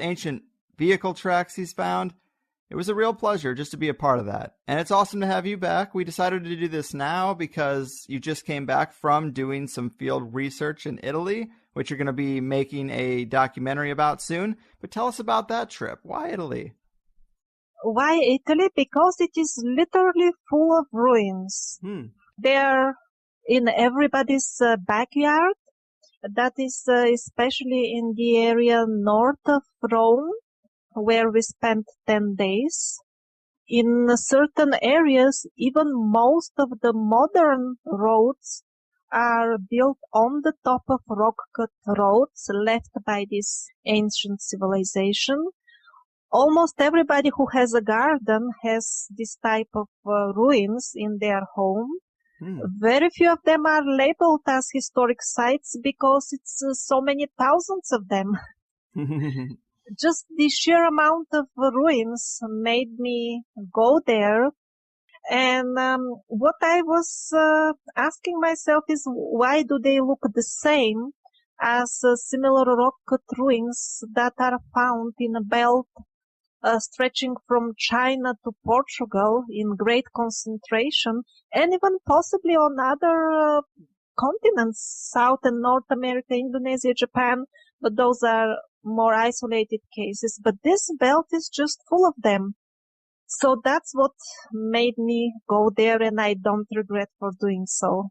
ancient vehicle tracks he's found. It was a real pleasure just to be a part of that. And it's awesome to have you back. We decided to do this now because you just came back from doing some field research in Italy, which you're going to be making a documentary about soon. But tell us about that trip. Why Italy? Why Italy? Because it is literally full of ruins. They're in everybody's backyard. That is especially in the area north of Rome, where we spent 10 days. In certain areas, even most of the modern roads are built on the top of rock-cut roads left by this ancient civilization. Almost everybody who has a garden has this type of ruins in their home. Very few of them are labeled as historic sites because it's so many thousands of them. Just the sheer amount of ruins made me go there. And what I was asking myself is, why do they look the same as similar rock-cut ruins that are found in a belt stretching from China to Portugal in great concentration, and even possibly on other continents, South and North America, Indonesia, Japan, but those are more isolated cases. But this belt is just full of them. So that's what made me go there, and I don't regret for doing so.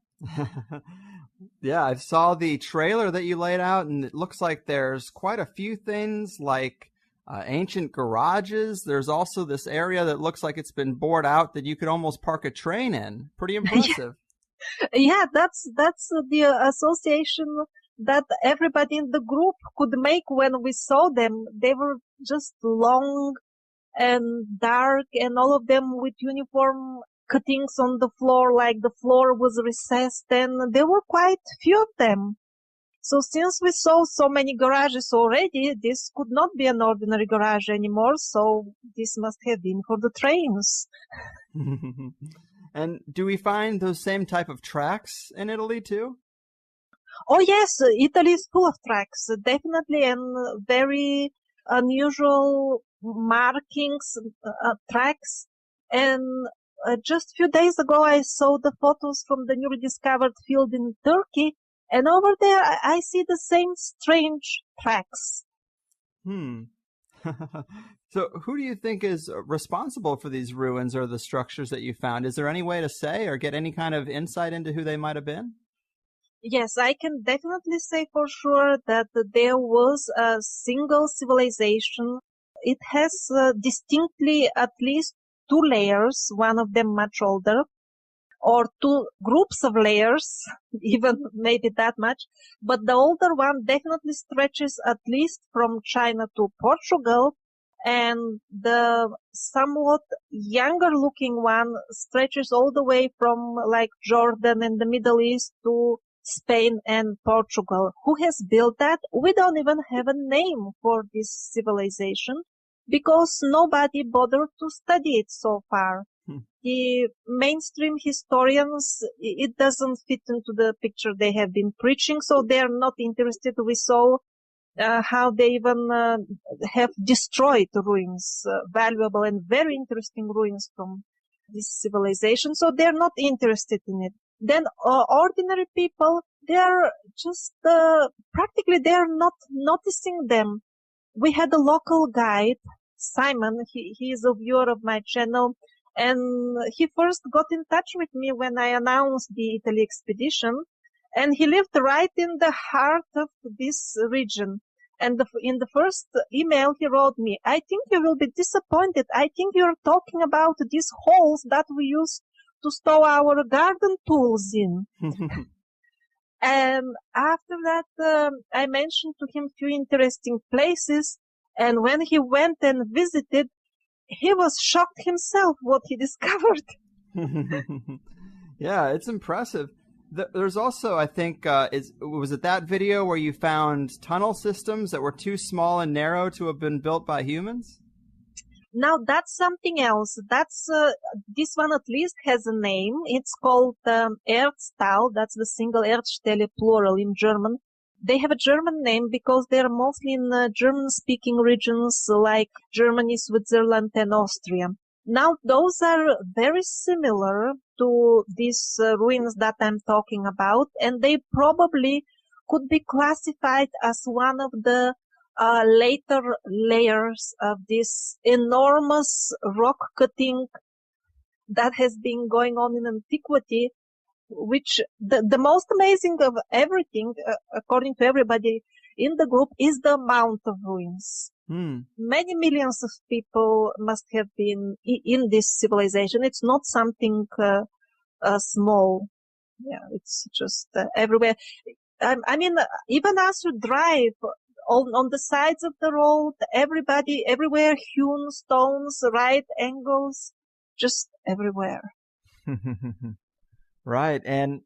Yeah, I saw the trailer that you laid out, and it looks like there's quite a few things like ancient garages. There's also this area that looks like it's been bored out that you could almost park a train in. Pretty impressive. Yeah, that's the association that everybody in the group could make when we saw them. They were just long and dark, and all of them with uniform cuttings on the floor, like the floor was recessed, and there were quite few of them. So since we saw so many garages already, this could not be an ordinary garage anymore, so this must have been for the trains. And do we find those same type of tracks in Italy too? Oh yes, Italy is full of tracks, definitely, and very unusual markings, tracks. And just a few days ago, I saw the photos from the newly discovered field in Turkey, and over there, I see the same strange tracks. So who do you think is responsible for these ruins or the structures that you found? Is there any way to say or get any kind of insight into who they might have been? Yes, I can definitely say for sure that there was a single civilization. It has distinctly at least two layers, one of them much older, or two groups of layers, even maybe that much. But the older one definitely stretches at least from China to Portugal, and the somewhat younger looking one stretches all the way from like Jordan and the Middle East to Spain and Portugal. Who has built that? We don't even have a name for this civilization because nobody bothered to study it so far. The mainstream historians, it doesn't fit into the picture they have been preaching, so they're not interested. We saw how they even have destroyed ruins, valuable and very interesting ruins from this civilization, so they're not interested in it. Then ordinary people, they're just practically they're not noticing them. We had a local guide, Simon. He is a viewer of my channel, and he first got in touch with me when I announced the Italy expedition, and he lived right in the heart of this region. And in the first email he wrote me, "I think you will be disappointed. I think you're talking about these holes that we use to store our garden tools in." And after that, I mentioned to him few interesting places. And when he went and visited, he was shocked himself what he discovered. Yeah, it's impressive. There's also, I think, was it that video where you found tunnel systems that were too small and narrow to have been built by humans? Now, that's something else. That's this one at least has a name. It's called Erztal. That's the single Erdstelle plural in German. They have a German name because they're mostly in German-speaking regions like Germany, Switzerland, and Austria. Now, those are very similar to these ruins that I'm talking about, and they probably could be classified as one of the later layers of this enormous rock cutting that has been going on in antiquity, which the most amazing of everything, according to everybody in the group, is the amount of ruins. Many millions of people must have been in this civilization. It's not something small. Yeah, it's just everywhere. I mean, even as you drive on the sides of the road, everywhere, hewn stones, right angles, just everywhere. Right, and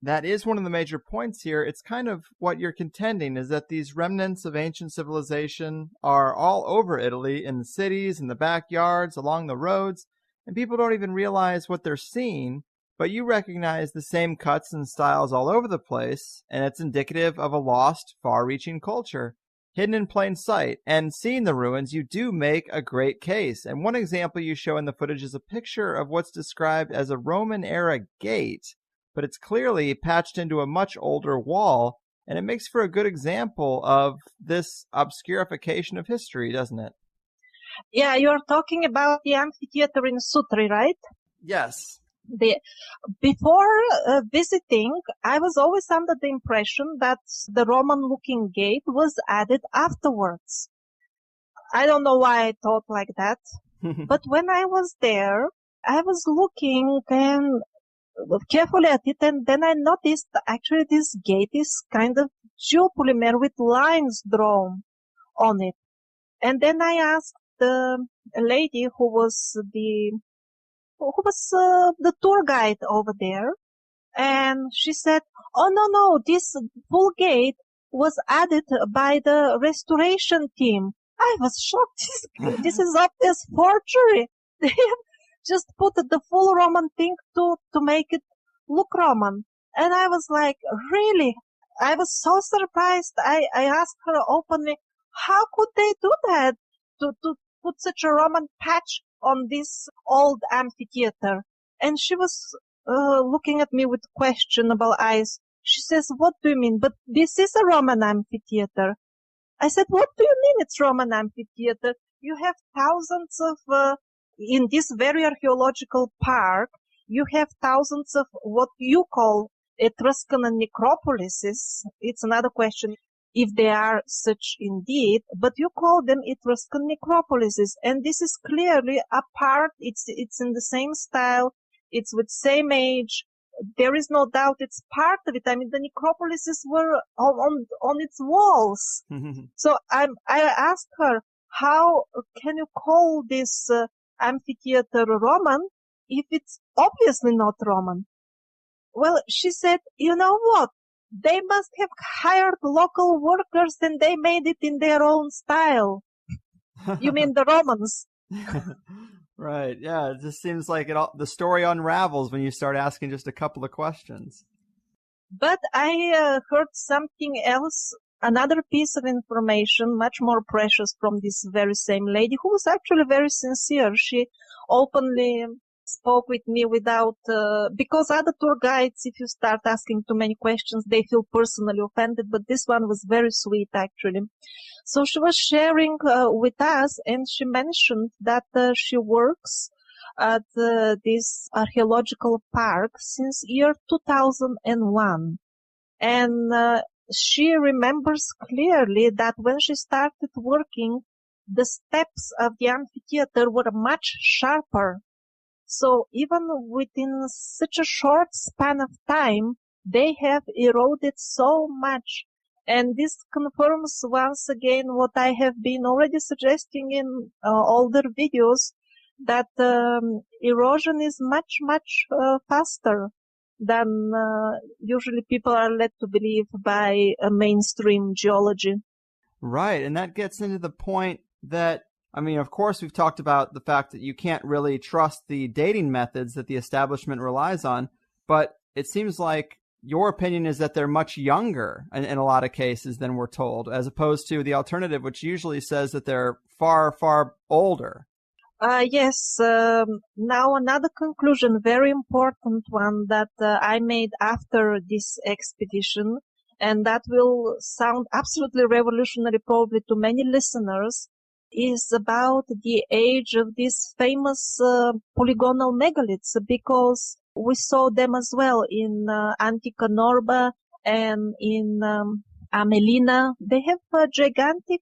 that is one of the major points here. It's kind of what you're contending, is that these remnants of ancient civilization are all over Italy, in the cities, in the backyards, along the roads, and people don't even realize what they're seeing, but you recognize the same cuts and styles all over the place, and it's indicative of a lost, far-reaching culture, hidden in plain sight. And seeing the ruins, you do make a great case. And one example you show in the footage is a picture of what's described as a Roman-era gate, but it's clearly patched into a much older wall, and it makes for a good example of this obscurification of history, doesn't it? Yeah, you're talking about the amphitheater in Sutri, right? Yes. Before visiting, I was always under the impression that the Roman-looking gate was added afterwards. I don't know why I thought like that, but when I was there, I was looking and carefully at it, and then I noticed actually this gate is kind of geopolymer with lines drawn on it. And then I asked the lady who was the tour guide over there, and she said, "Oh no, this full gate was added by the restoration team." I was shocked. This is obvious forgery. They have just put the full Roman thing to make it look Roman. And I was like, really? I was so surprised. I asked her openly, how could they do that? To put such a Roman patch on this old amphitheater. And she was looking at me with questionable eyes. She says, "What do you mean? But this is a Roman amphitheater." I said, "What do you mean it's Roman amphitheater? You have thousands of, in this very archaeological park, you have thousands of what you call Etruscan necropolises." It's another question if they are such indeed, but you call them Etruscan necropolises. And this is clearly a part, it's in the same style, it's with same age. There is no doubt it's part of it. I mean, the necropolises were on its walls. So I asked her, how can you call this amphitheater Roman if it's obviously not Roman? Well, she said, "You know what? They must have hired local workers and they made it in their own style." You mean the Romans? Right. Yeah. It just seems like the story unravels when you start asking just a couple of questions. But I heard something else, another piece of information, much more precious, from this very same lady, who was actually very sincere. She openly spoke with me without, because other tour guides, if you start asking too many questions, they feel personally offended, but this one was very sweet, actually. So she was sharing with us, and she mentioned that she works at this archaeological park since year 2001. And she remembers clearly that when she started working, the steps of the amphitheater were much sharper. So even within such a short span of time, they have eroded so much. And this confirms once again what I have been already suggesting in older videos, that erosion is much, much faster than usually people are led to believe by mainstream geology. Right, and that gets into the point that, I mean, of course, we've talked about the fact that you can't really trust the dating methods that the establishment relies on, but it seems like your opinion is that they're much younger in a lot of cases than we're told, as opposed to the alternative, which usually says that they're far, far older. Yes. Now another conclusion, very important one that I made after this expedition, and that will sound absolutely revolutionary probably to many listeners, is about the age of these famous polygonal megaliths, because we saw them as well in Antica Norba and in Amelina. They have gigantic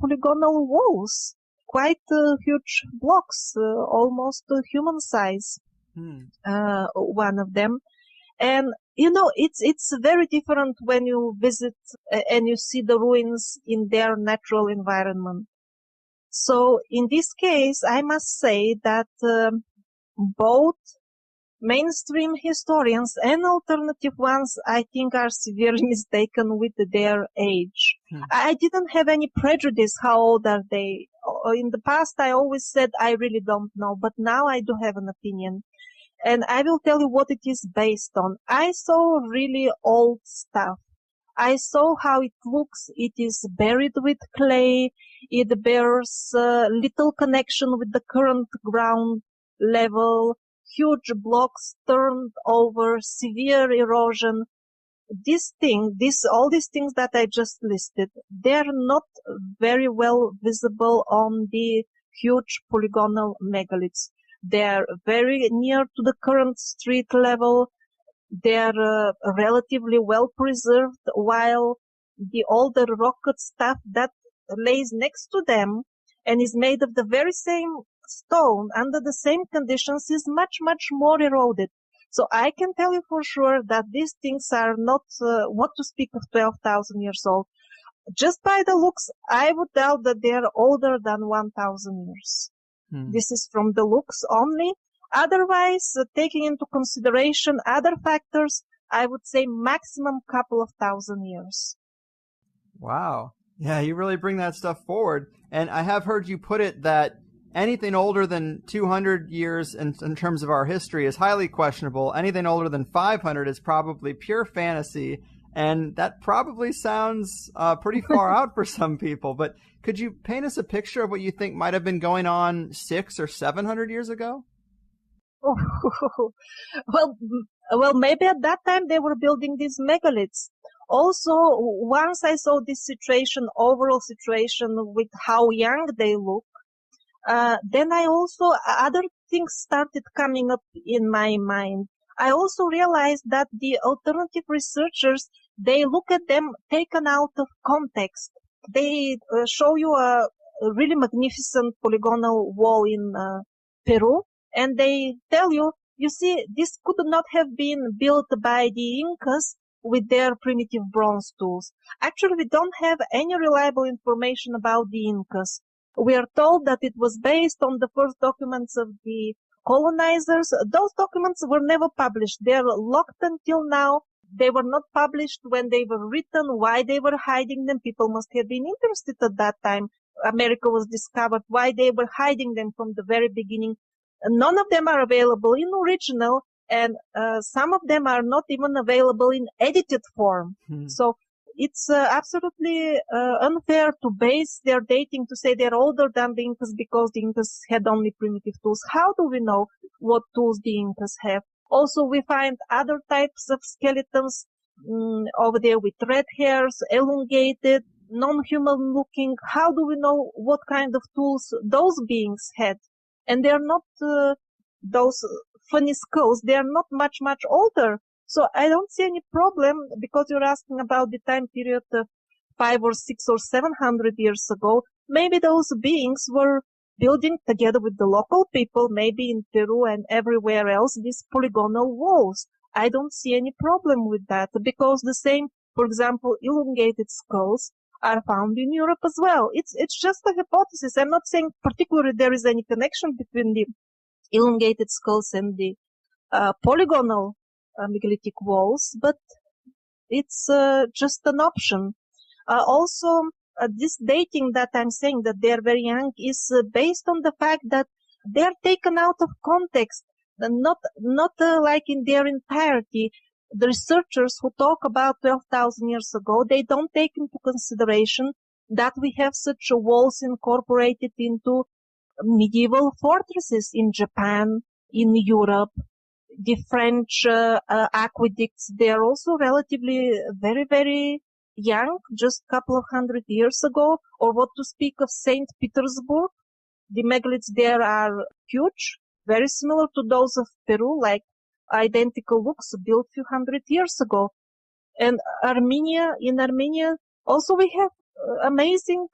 polygonal walls, quite huge blocks, almost human size, one of them. And, it's very different when you visit and you see the ruins in their natural environment. So in this case, I must say that both mainstream historians and alternative ones, I think, are severely mistaken with their age. I didn't have any prejudice how old are they. In the past, I always said I really don't know, but now I do have an opinion. And I will tell you what it is based on. I saw really old stuff. I saw how it looks. It is buried with clay. It bears little connection with the current ground level. Huge blocks turned over, severe erosion. All these things that I just listed, they're not very well visible on the huge polygonal megaliths. They're very near to the current street level. They're relatively well preserved, while the older rock cut stuff that lays next to them and is made of the very same stone under the same conditions is much, much more eroded. So I can tell you for sure that these things are not what to speak of 12,000 years old. Just by the looks, I would doubt that they are older than 1,000 years. This is from the looks only. Otherwise, taking into consideration other factors, I would say maximum couple of thousand years. Wow. Yeah, you really bring that stuff forward. And I have heard you put it that anything older than 200 years in terms of our history is highly questionable. Anything older than 500 is probably pure fantasy. And that probably sounds pretty far out for some people. But could you paint us a picture of what you think might have been going on 600 or 700 years ago? Well, maybe at that time they were building these megaliths. Also, once I saw this overall situation with how young they look, then other things started coming up in my mind. I also realized that the alternative researchers, they look at them taken out of context. They show you a really magnificent polygonal wall in Peru, and they tell you, you see, this could not have been built by the Incas with their primitive bronze tools. Actually, we don't have any reliable information about the Incas. We are told that it was based on the first documents of the colonizers. Those documents were never published. They are locked until now. They were not published when they were written, why they were hiding them. People must have been interested at that time. America was discovered, why they were hiding them from the very beginning. None of them are available in original, and some of them are not even available in edited form. So it's absolutely unfair to base their dating to say they're older than the Incas because the Incas had only primitive tools. How do we know what tools the Incas have? Also, we find other types of skeletons over there with red hairs, elongated, non-human looking. How do we know what kind of tools those beings had? And they're not those funny skulls. They're not much, much older. So I don't see any problem, because you're asking about the time period of 500 or 600 or 700 years ago. Maybe those beings were building together with the local people, maybe in Peru and everywhere else, these polygonal walls. I don't see any problem with that, because the same, for example, elongated skulls are found in Europe as well. It's just a hypothesis. I'm not saying particularly there is any connection between the elongated skulls and the polygonal megalithic walls, but it's just an option. Also, this dating that I'm saying that they're very young is based on the fact that they're taken out of context, not like in their entirety. the researchers who talk about 12,000 years ago, they don't take into consideration that we have such walls incorporated into medieval fortresses in Japan, in Europe. The French aqueducts, they are also relatively very, very young, just a couple of 100 years ago. Or what to speak of St. Petersburg. The megaliths there are huge, very similar to those of Peru, like identical looks, built a few 100 years ago. And in Armenia, also we have amazing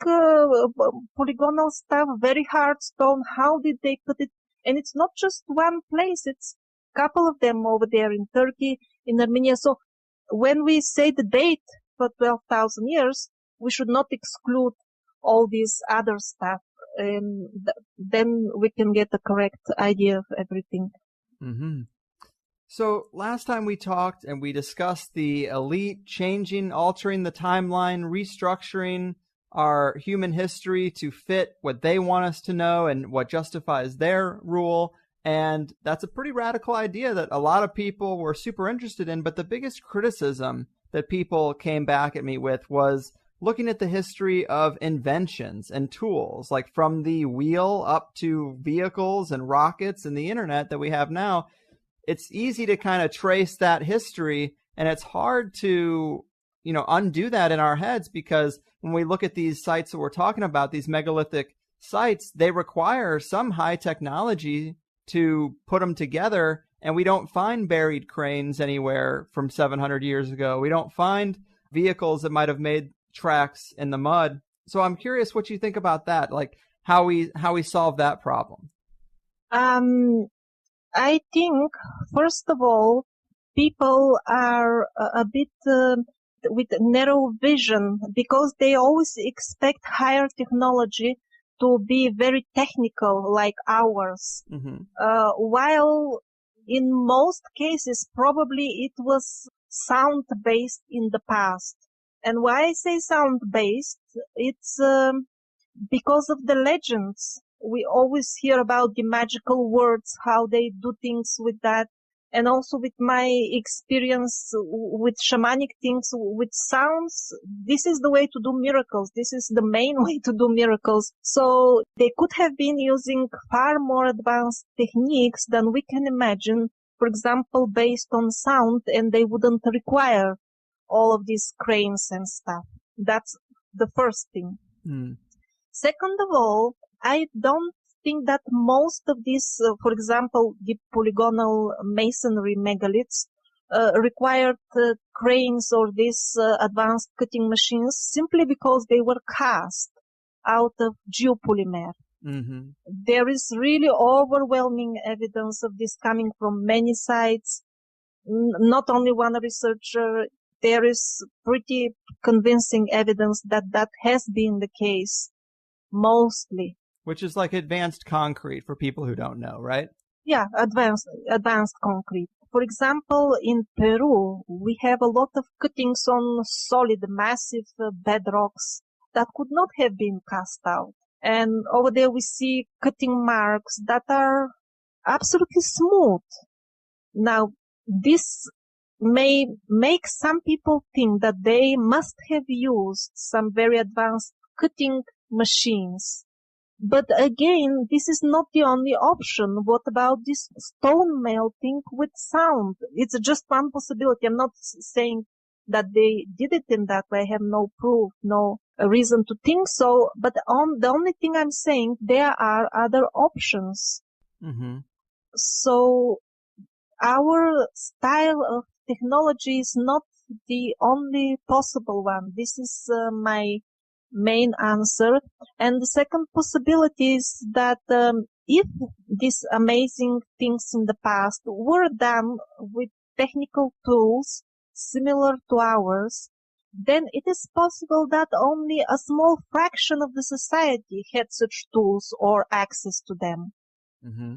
polygonal stuff, very hard stone. How did they cut it? And it's not just one place, it's a couple of them over there in Turkey, in Armenia. So when we say the date for 12,000 years, we should not exclude all this other stuff. And then we can get a correct idea of everything. Mm-hmm. So last time we talked and we discussed the elite changing, altering the timeline, restructuring our human history to fit what they want us to know and what justifies their rule. And that's a pretty radical idea that a lot of people were super interested in. But the biggest criticism that people came back at me with was looking at the history of inventions and tools, like from the wheel up to vehicles and rockets and the internet that we have now. It's easy to kind of trace that history, and it's hard to, undo that in our heads, because when we look at these sites that we're talking about, these megalithic sites, they require some high technology to put them together, and we don't find buried cranes anywhere from 700 years ago. We don't find vehicles that might have made tracks in the mud. So I'm curious what you think about that, like how we solve that problem. I think, first of all, people are a bit with narrow vision, because they always expect higher technology to be very technical like ours. Mm-hmm. While in most cases, probably it was sound-based in the past. And why I say sound-based, it's because of the legends. We always hear about the magical words, how they do things with that. And also with my experience with shamanic things, with sounds, this is the way to do miracles. This is the main way to do miracles. So they could have been using far more advanced techniques than we can imagine, for example, based on sound, and they wouldn't require all of these cranes and stuff. That's the first thing. Second of all, I don't think that most of these, for example, the polygonal masonry megaliths, required cranes or these advanced cutting machines simply because they were cast out of geopolymer. Mm-hmm. There is really overwhelming evidence of this coming from many sites. Not only one researcher. There is pretty convincing evidence that that has been the case, mostly. Which is like advanced concrete for people who don't know, right? Yeah, advanced concrete. For example, in Peru, we have a lot of cuttings on solid, massive bedrocks that could not have been cast out. And over there we see cutting marks that are absolutely smooth. Now, this may make some people think that they must have used some very advanced cutting machines. But again, this is not the only option. What about this stone melting with sound? It's just one possibility. I'm not saying that they did it in that way. I have no proof, no reason to think so. But the only thing I'm saying, there are other options. Mm-hmm. So our style of technology is not the only possible one. This is my main answer. And the second possibility is that if these amazing things in the past were done with technical tools similar to ours, then it is possible that only a small fraction of the society had such tools or access to them. Mm-hmm.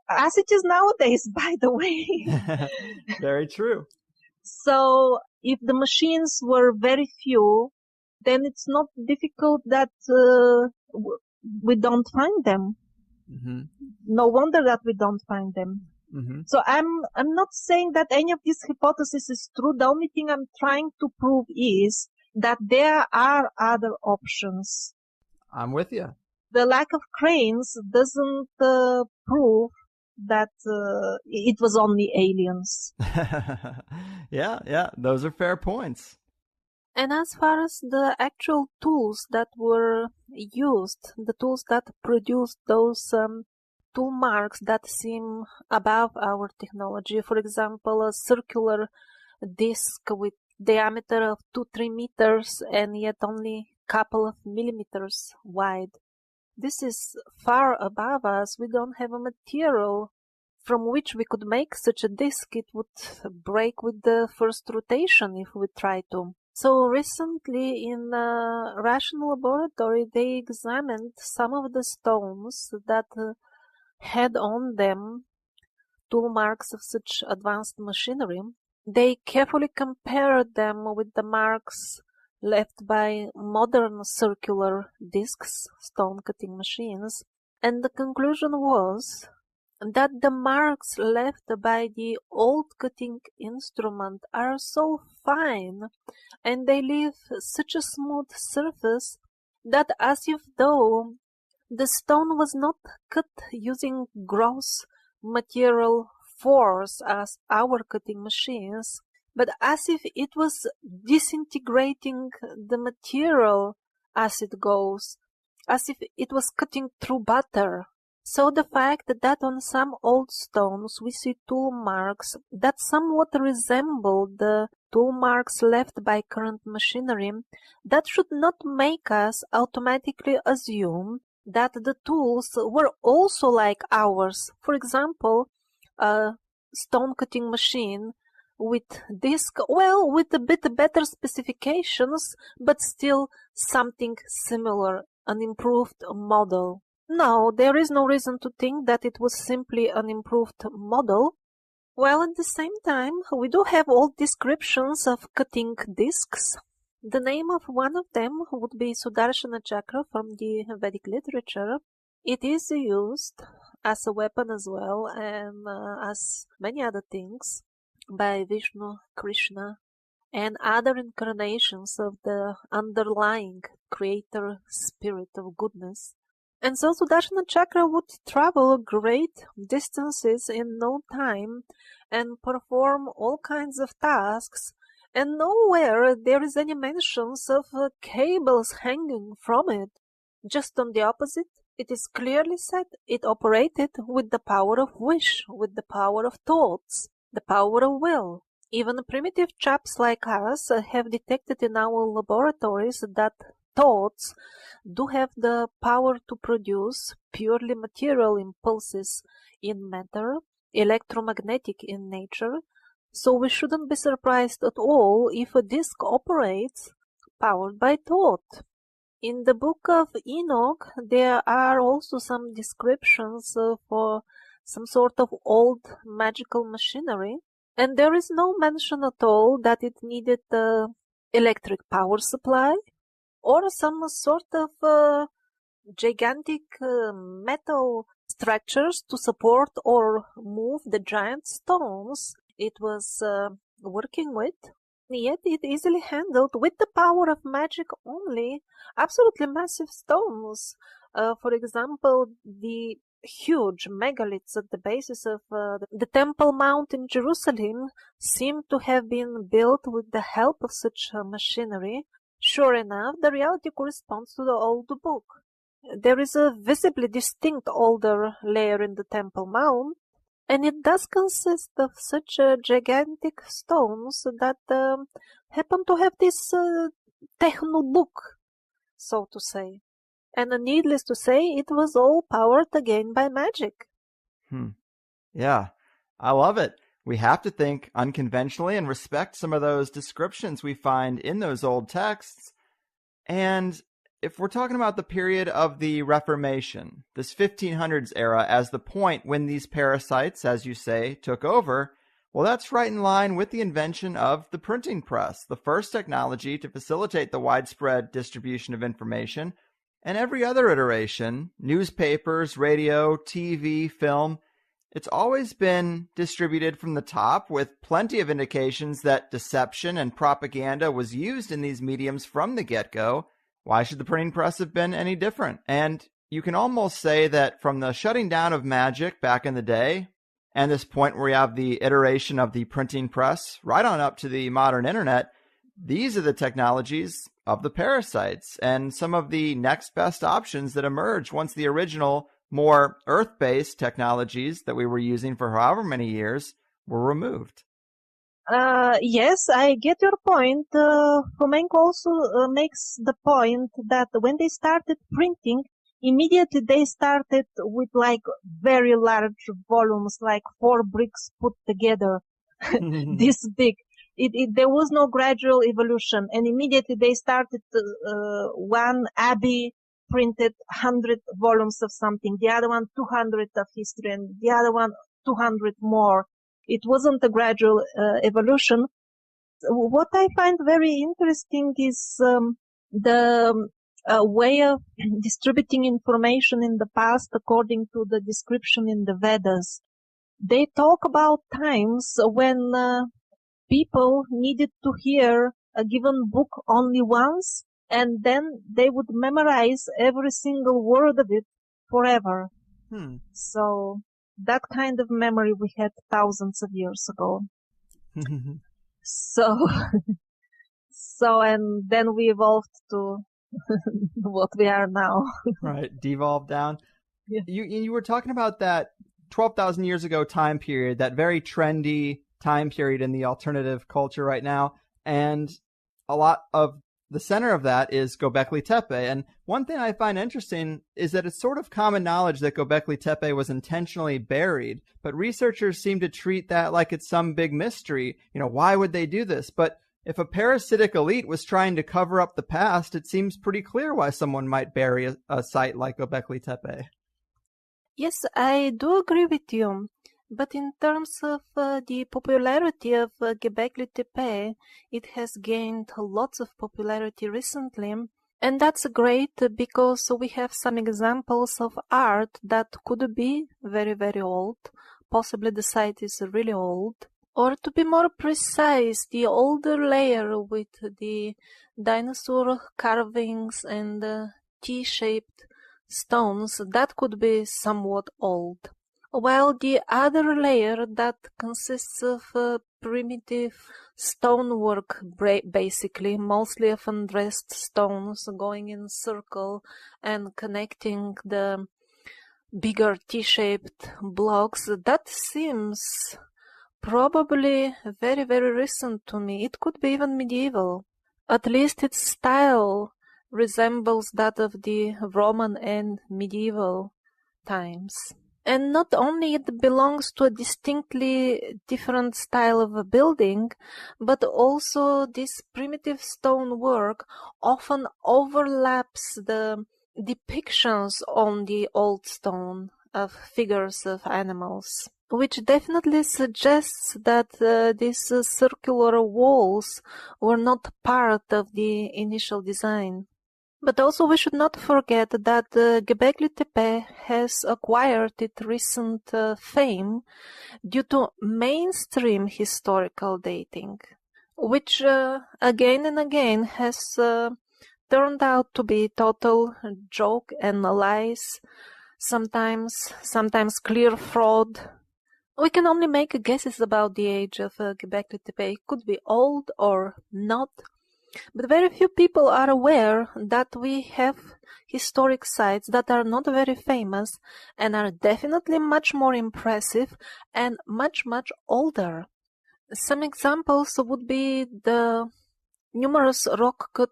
As it is nowadays, by the way. Very true. So if the machines were very few, then it's not difficult that we don't find them. Mm-hmm. No wonder that we don't find them. Mm-hmm. So I'm not saying that any of these hypotheses is true. The only thing I'm trying to prove is that there are other options. I'm with you. The lack of cranes doesn't prove that it was only aliens. Yeah, those are fair points. And as far as the actual tools that were used, the tools that produced those tool marks that seem above our technology, for example, a circular disc with diameter of 2-3 meters and yet only couple of millimeters wide. This is far above us. We don't have a material from which we could make such a disc. It would break with the first rotation if we try to. So recently in a Russian laboratory, they examined some of the stones that had on them tool marks of such advanced machinery. They carefully compared them with the marks left by modern circular discs, stone cutting machines, and the conclusion was that the marks left by the old cutting instrument are so fine and they leave such a smooth surface that as if though the stone was not cut using gross material force as our cutting machines, but as if it was disintegrating the material as it goes, as if it was cutting through butter. So the fact that on some old stones we see tool marks that somewhat resemble the tool marks left by current machinery, that should not make us automatically assume that the tools were also like ours. For example, a stone cutting machine with disc, well, with a bit better specifications, but still something similar, an improved model. No, there is no reason to think that it was simply an improved model. While at the same time, we do have old descriptions of cutting discs. The name of one of them would be Sudarshana Chakra from the Vedic literature. It is used as a weapon as well, and as many other things by Vishnu, Krishna, and other incarnations of the underlying creator spirit of goodness. And so Sudarshana Chakra would travel great distances in no time and perform all kinds of tasks, and nowhere there is any mentions of cables hanging from it. Just on the opposite, it is clearly said it operated with the power of wish, with the power of thoughts, the power of will. Even primitive chaps like us have detected in our laboratories that thoughts do have the power to produce purely material impulses in matter, electromagnetic in nature, so we shouldn't be surprised at all if a disk operates powered by thought. In the book of Enoch, there are also some descriptions for some sort of old magical machinery, and there is no mention at all that it needed electric power supply or some sort of gigantic metal structures to support or move the giant stones it was working with. Yet it easily handled, with the power of magic only, absolutely massive stones. For example, the huge megaliths at the basis of the Temple Mount in Jerusalem seem to have been built with the help of such machinery. Sure enough, the reality corresponds to the old book. There is a visibly distinct older layer in the Temple Mount, and it does consist of such gigantic stones that happen to have this techno look, so to say. And needless to say, it was all powered again by magic. Yeah, I love it. We have to think unconventionally and respect some of those descriptions we find in those old texts. And if we're talking about the period of the Reformation, this 1500s era as the point when these parasites, as you say, took over, well, that's right in line with the invention of the printing press, the first technology to facilitate the widespread distribution of information. And every other iteration, newspapers, radio, TV, film, It's always been distributed from the top, with plenty of indications that deception and propaganda was used in these mediums from the get-go. Why should the printing press have been any different? And you can almost say that from the shutting down of magic back in the day, and this point where we have the iteration of the printing press, right on up to the modern internet, these are the technologies of the parasites and some of the next best options that emerge once the original, more earth-based technologies that we were using for however many years were removed. Yes, I get your point. Fomenko also makes the point that when they started printing, immediately they started with like very large volumes, like 4 bricks put together, this big. There was no gradual evolution, and immediately they started. One abbey printed 100 volumes of something, the other one 200 of history, and the other one 200 more. It wasn't a gradual evolution. What I find very interesting is the way of distributing information in the past according to the description in the Vedas. They talk about times when people needed to hear a given book only once, and then they would memorize every single word of it forever. So that kind of memory we had thousands of years ago. So and then we evolved to what we are now. Right, devolved down. Yeah. You were talking about that 12,000 years ago time period, that very trendy time period in the alternative culture right now, and a lot of the center of that is Gobekli Tepe. And one thing I find interesting is that it's sort of common knowledge that Gobekli Tepe was intentionally buried, but researchers seem to treat that like it's some big mystery. Why would they do this? But if a parasitic elite was trying to cover up the past, it seems pretty clear why someone might bury a site like Gobekli Tepe. Yes, I do agree with you. But in terms of the popularity of Gobekli Tepe, it has gained lots of popularity recently. And that's great because we have some examples of art that could be very, very old. Possibly the site is really old. Or to be more precise, the older layer with the dinosaur carvings and T-shaped stones, that could be somewhat old. While the other layer that consists of primitive stonework, basically, mostly of undressed stones going in a circle and connecting the bigger T-shaped blocks, that seems probably very, very recent to me. It could be even medieval. At least its style resembles that of the Roman and medieval times. And not only it belongs to a distinctly different style of a building, but also this primitive stonework often overlaps the depictions on the old stone of figures of animals, which definitely suggests that these circular walls were not part of the initial design. But also we should not forget that Gobekli Tepe has acquired its recent fame due to mainstream historical dating, which again and again has turned out to be total joke and lies, sometimes clear fraud. We can only make guesses about the age of Gobekli Tepe. It could be old or not. But very few people are aware that we have historic sites that are not very famous and are definitely much more impressive and much, much older. Some examples would be the numerous rock-cut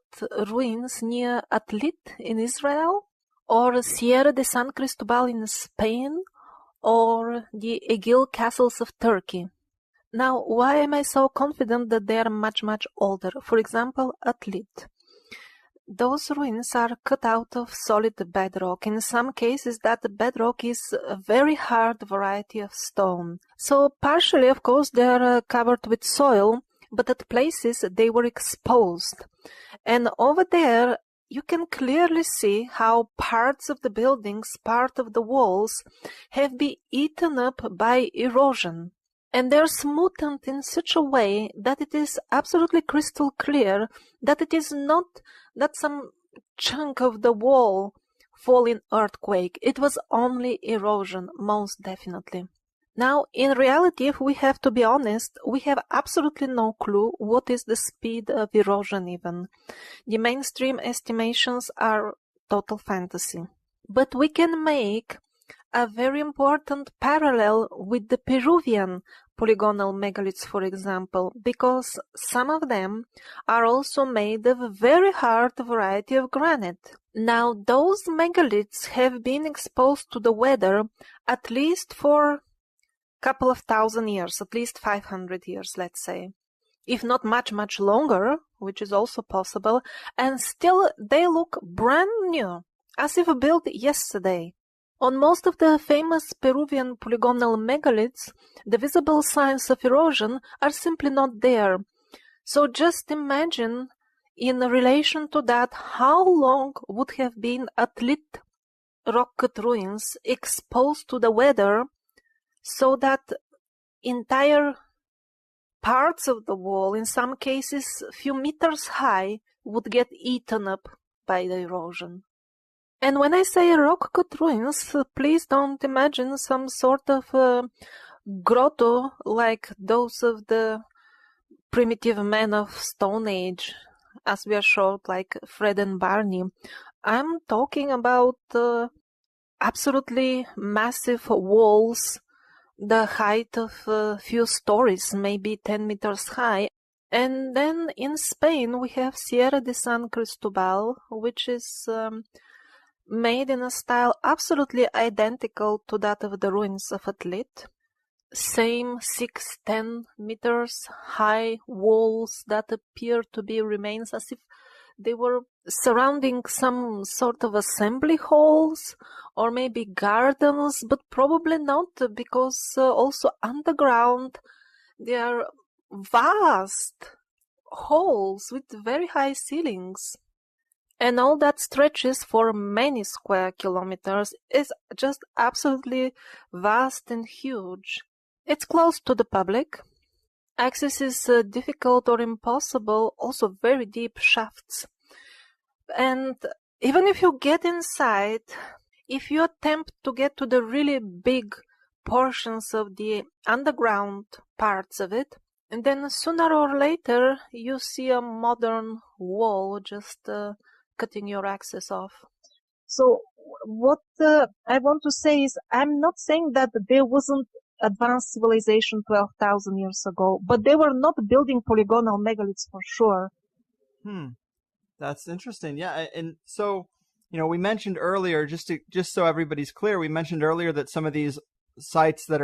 ruins near Atlit in Israel, or Sierra de San Cristobal in Spain, or the Egil castles of Turkey. Now, why am I so confident that they are much, much older? For example, Atlit. Those ruins are cut out of solid bedrock. In some cases, that bedrock is a very hard variety of stone. So partially, of course, they are covered with soil, but at places they were exposed. And over there, you can clearly see how parts of the buildings, part of the walls, have been eaten up by erosion. And they're smoothened in such a way that it is absolutely crystal clear that it is not that some chunk of the wall fall in earthquake. It was only erosion, most definitely. Now, in reality, if we have to be honest, we have absolutely no clue what is the speed of erosion even. The mainstream estimations are total fantasy. But we can make a very important parallel with the Peruvian polygonal megaliths, for example, because some of them are also made of a very hard variety of granite. Now, those megaliths have been exposed to the weather at least for couple of thousand years, at least 500 years, let's say, if not much longer, which is also possible, and still they look brand new, as if built yesterday. On most of the famous Peruvian polygonal megaliths, the visible signs of erosion are simply not there. So just imagine, in relation to that, how long would have been Atlit rock cut ruins exposed to the weather so that entire parts of the wall, in some cases a few meters high, would get eaten up by the erosion. And when I say rock-cut ruins, please don't imagine some sort of grotto like those of the primitive men of Stone Age, as we are showed like Fred and Barney. I'm talking about absolutely massive walls, the height of a few stories, maybe 10 meters high. And then in Spain we have Sierra de San Cristobal, which is made in a style absolutely identical to that of the ruins of Atlit. Same 6-10 meters high walls that appear to be remains as if they were surrounding some sort of assembly halls or maybe gardens, but probably not, because also underground there are vast halls with very high ceilings. And all that stretches for many square kilometers is just absolutely vast and huge. It's closed to the public. Access is difficult or impossible, also very deep shafts. And even if you get inside, if you attempt to get to the really big portions of the underground parts of it, and then sooner or later you see a modern wall just cutting your access off. So what I want to say is, I'm not saying that there wasn't advanced civilization 12,000 years ago, but they were not building polygonal megaliths for sure. That's interesting. Yeah, and so, we mentioned earlier, just so everybody's clear, we mentioned earlier that some of these sites that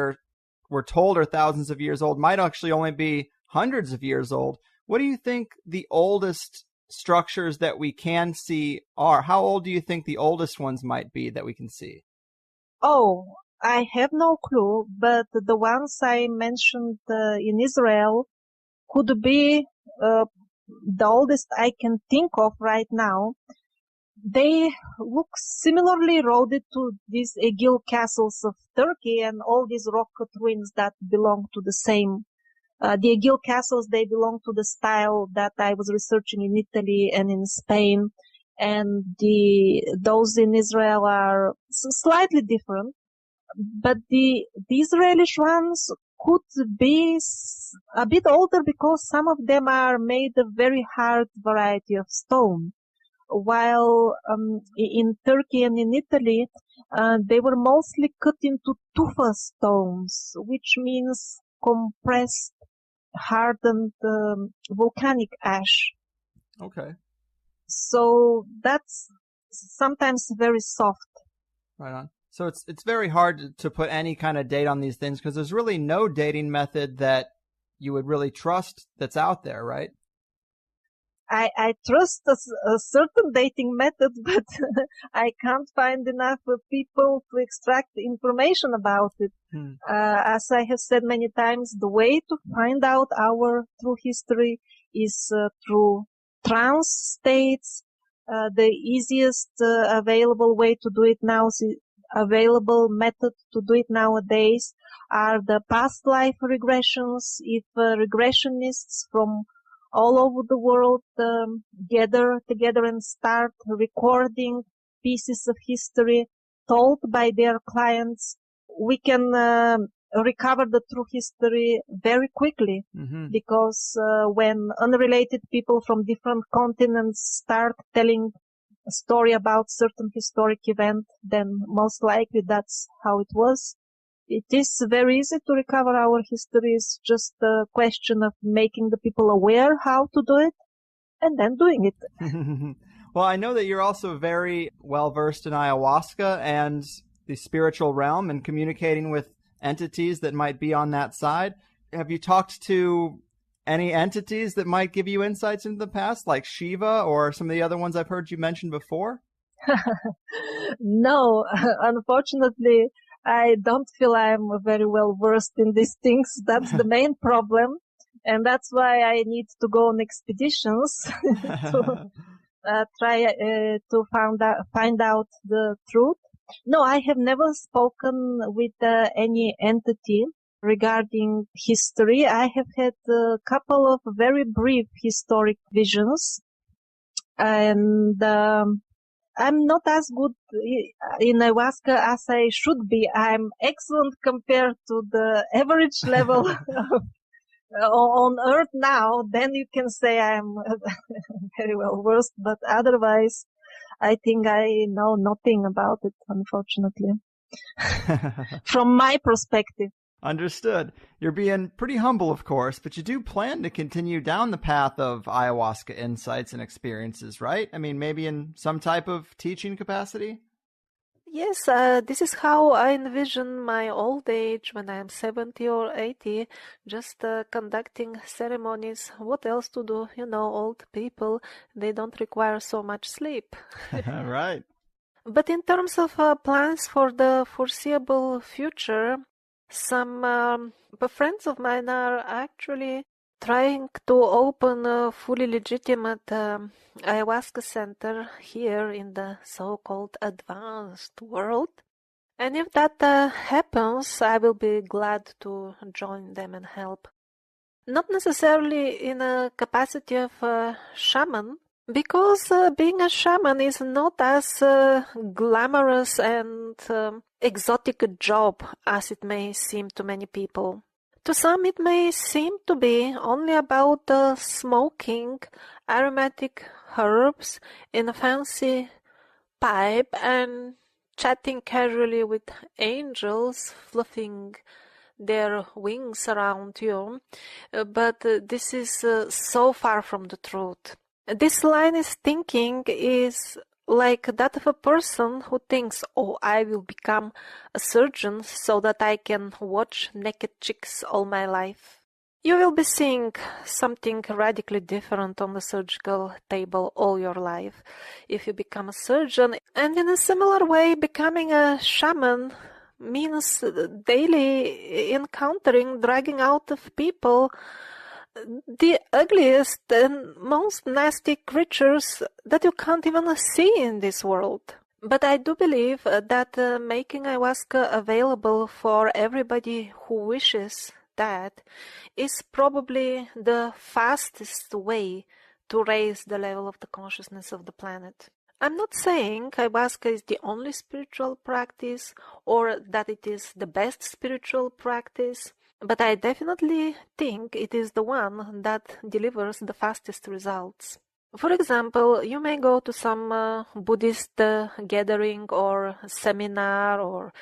we're told are thousands of years old might actually only be hundreds of years old. What do you think the oldest structures that we can see are? How old do you think the oldest ones might be that we can see? Oh, I have no clue, but the ones I mentioned in Israel could be the oldest I can think of right now. They look similarly eroded to these Egil castles of Turkey and all these rock-cut ruins that belong to the same. The Egil castles, they belong to the style that I was researching in Italy and in Spain, and those in Israel are slightly different. But the Israeli ones could be a bit older because some of them are made of very hard variety of stone, while in Turkey and in Italy they were mostly cut into tufa stones, which means compressed, hardened volcanic ash. Okay. So that's sometimes very soft. Right on. So it's very hard to put any kind of date on these things because there's really no dating method that you would really trust that's out there, right? I trust a certain dating method, but I can't find enough people to extract information about it. As I have said many times, the way to find out our true history is through trance states, The easiest available way to do it now, available method to do it nowadays are the past life regressions. If regressionists from all over the world gather together and start recording pieces of history told by their clients, we can recover the true history very quickly. Because when unrelated people from different continents start telling a story about certain historic event, then most likely that's how it was. It is very easy to recover our history. It's just a question of making the people aware how to do it and then doing it. Well, I know that you're also very well versed in ayahuasca and the spiritual realm and communicating with entities that might be on that side. Have you talked to any entities that might give you insights into the past, like Shiva or some of the other ones I've heard you mention before? No, unfortunately, I don't feel I'm very well versed in these things. That's the main problem. And that's why I need to go on expeditions to try to find out the truth. No, I have never spoken with any entity regarding history. I have had a couple of very brief historic visions, and I'm not as good in ayahuasca as I should be. I'm excellent compared to the average level on Earth now. Then you can say I'm very well versed, but otherwise, I think I know nothing about it, unfortunately, from my perspective. Understood. You're being pretty humble, of course, but you do plan to continue down the path of ayahuasca insights and experiences, right? I mean, maybe in some type of teaching capacity? Yes, this is how I envision my old age when I'm 70 or 80, just conducting ceremonies. What else to do? You know, old people, they don't require so much sleep. Right. But in terms of plans for the foreseeable future, some friends of mine are actually trying to open a fully legitimate ayahuasca center here in the so-called advanced world. And if that happens, I will be glad to join them and help. Not necessarily in a capacity of a shaman, because being a shaman is not as glamorous and exotic a job as it may seem to many people. To some it may seem to be only about smoking aromatic herbs in a fancy pipe and chatting casually with angels fluffing their wings around you, but this is so far from the truth. This line of thinking is like that of a person who thinks, oh, I will become a surgeon so that I can watch naked chicks all my life. You will be seeing something radically different on the surgical table all your life if you become a surgeon. And in a similar way, becoming a shaman means daily encountering, dragging out of people the ugliest and most nasty creatures that you can't even see in this world. But I do believe that making ayahuasca available for everybody who wishes that is probably the fastest way to raise the level of the consciousness of the planet. I'm not saying ayahuasca is the only spiritual practice or that it is the best spiritual practice, but I definitely think it is the one that delivers the fastest results. For example, you may go to some Buddhist gathering or seminar or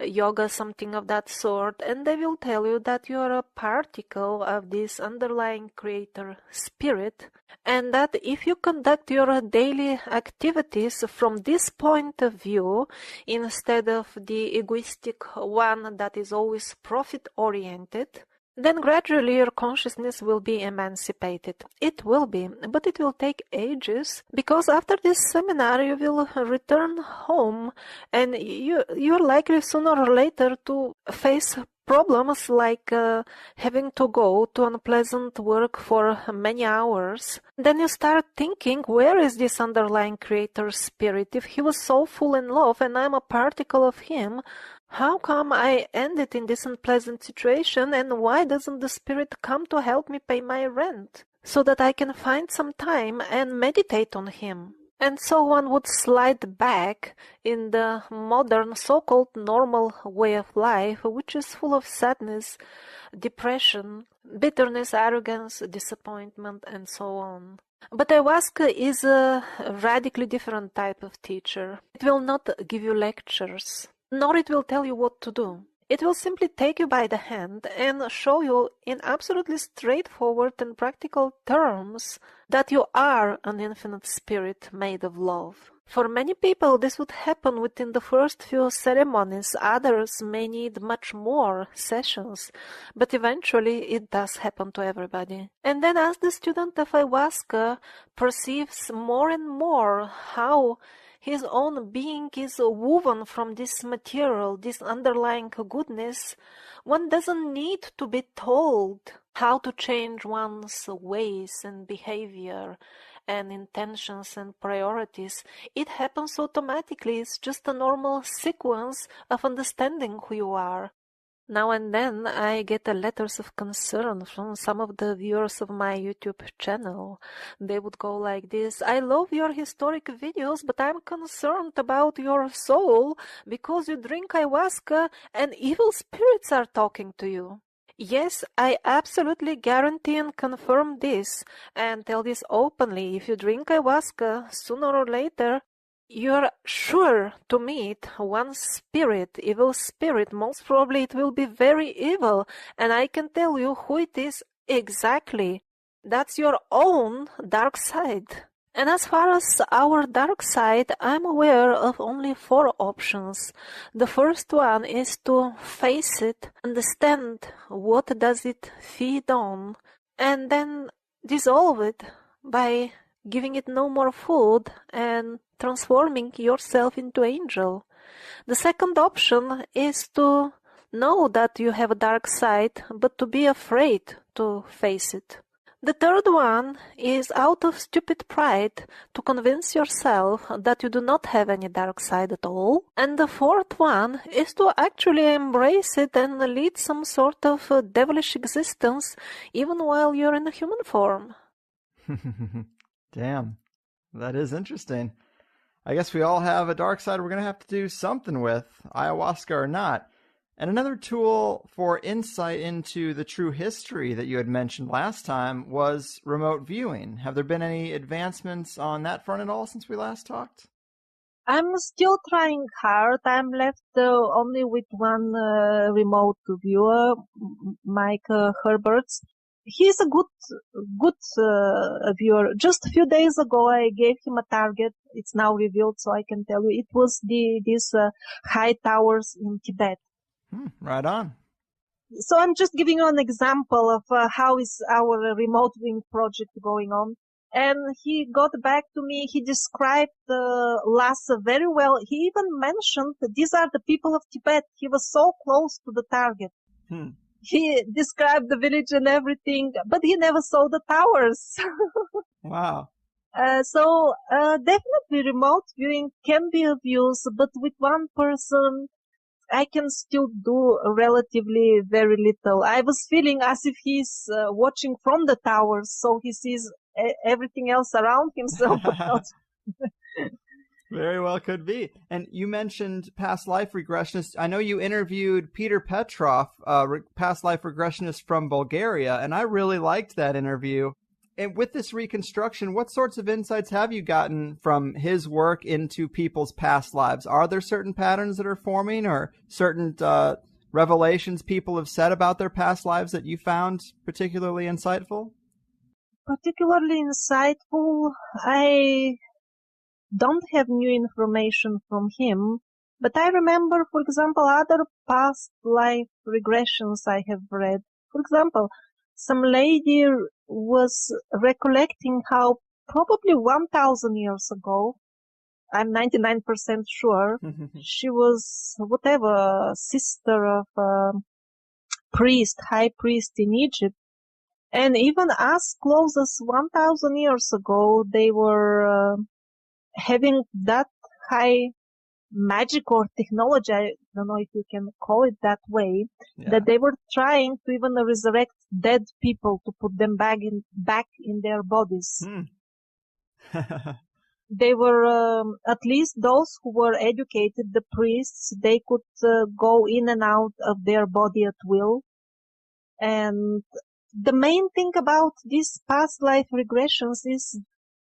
yoga, something of that sort, and they will tell you that you are a particle of this underlying creator spirit, and that if you conduct your daily activities from this point of view, instead of the egoistic one that is always profit-oriented, then gradually your consciousness will be emancipated. It will be, but it will take ages, because after this seminar you will return home and you're likely sooner or later to face problems like having to go to unpleasant work for many hours. Then you start thinking, where is this underlying creator spirit? If he was so full in love and I'm a particle of him, how come I ended in this unpleasant situation, and why doesn't the spirit come to help me pay my rent so that I can find some time and meditate on him? And so one would slide back in the modern so-called normal way of life, which is full of sadness, depression, bitterness, arrogance, disappointment, and so on. But ayahuasca is a radically different type of teacher. It will not give you lectures, nor it will tell you what to do. It will simply take you by the hand and show you in absolutely straightforward and practical terms that you are an infinite spirit made of love. For many people, this would happen within the first few ceremonies. Others may need much more sessions, but eventually it does happen to everybody. And then as the student of ayahuasca perceives more and more how his own being is woven from this material, this underlying goodness, one doesn't need to be told how to change one's ways and behavior and intentions and priorities. It happens automatically. It's just a normal sequence of understanding who you are. Now and then I get letters of concern from some of the viewers of my YouTube channel. They would go like this: I love your historic videos, but I'm concerned about your soul because you drink ayahuasca and evil spirits are talking to you. Yes, I absolutely guarantee and confirm this, and tell this openly. If you drink ayahuasca, sooner or later, you're sure to meet one spirit, evil spirit. Most probably it will be very evil, and I can tell you who it is exactly. That's your own dark side. And as far as our dark side, I'm aware of only 4 options. The first one is to face it, understand what does it feed on, and then dissolve it by giving it no more food and transforming yourself into angel. The second option is to know that you have a dark side, but to be afraid to face it. The third one is out of stupid pride to convince yourself that you do not have any dark side at all. And the fourth one is to actually embrace it and lead some sort of devilish existence even while you're in a human form. Damn, that is interesting. I guess we all have a dark side we're going to have to do something with, ayahuasca or not. And another tool for insight into the true history that you had mentioned last time was remote viewing. Have there been any advancements on that front at all since we last talked? I'm still trying hard. I'm left only with one remote viewer, Mike Herberts. He's a good viewer. Just a few days ago, I gave him a target. It's now revealed, so I can tell you. It was these high towers in Tibet. Right on. So I'm just giving you an example of how is our remote viewing project going on. And he got back to me. He described Lhasa very well. He even mentioned these are the people of Tibet. He was so close to the target. He described the village and everything, but he never saw the towers. Wow. So definitely remote viewing can be of use, but with one person, I can still do relatively very little. I was feeling as if he's watching from the towers, so he sees everything else around himself. Very well could be. And you mentioned past life regressionists. I know you interviewed Peter Petrov, past life regressionist from Bulgaria, and I really liked that interview. And with this reconstruction, what sorts of insights have you gotten from his work into people's past lives? Are there certain patterns that are forming or certain revelations people have said about their past lives that you found particularly insightful? Particularly insightful, I don't have new information from him, but I remember, for example, other past life regressions I have read. For example, some lady was recollecting how probably 1,000 years ago, I'm 99% sure, she was sister of high priest in Egypt. And even as close as 1,000 years ago, they were having that high magic or technology, I don't know if you can call it that way, that they were trying to even resurrect dead people to put them back in their bodies. They were, at least those who were educated, the priests, they could go in and out of their body at will. And the main thing about these past life regressions is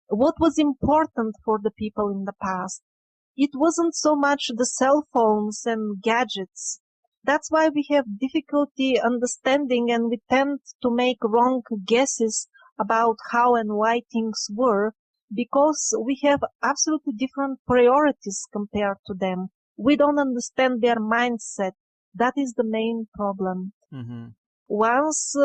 what was important for the people in the past. It wasn't so much the cell phones and gadgets. That's why we have difficulty understanding and we tend to make wrong guesses about how and why things were, because we have absolutely different priorities compared to them. We don't understand their mindset. That is the main problem. Mm-hmm. Once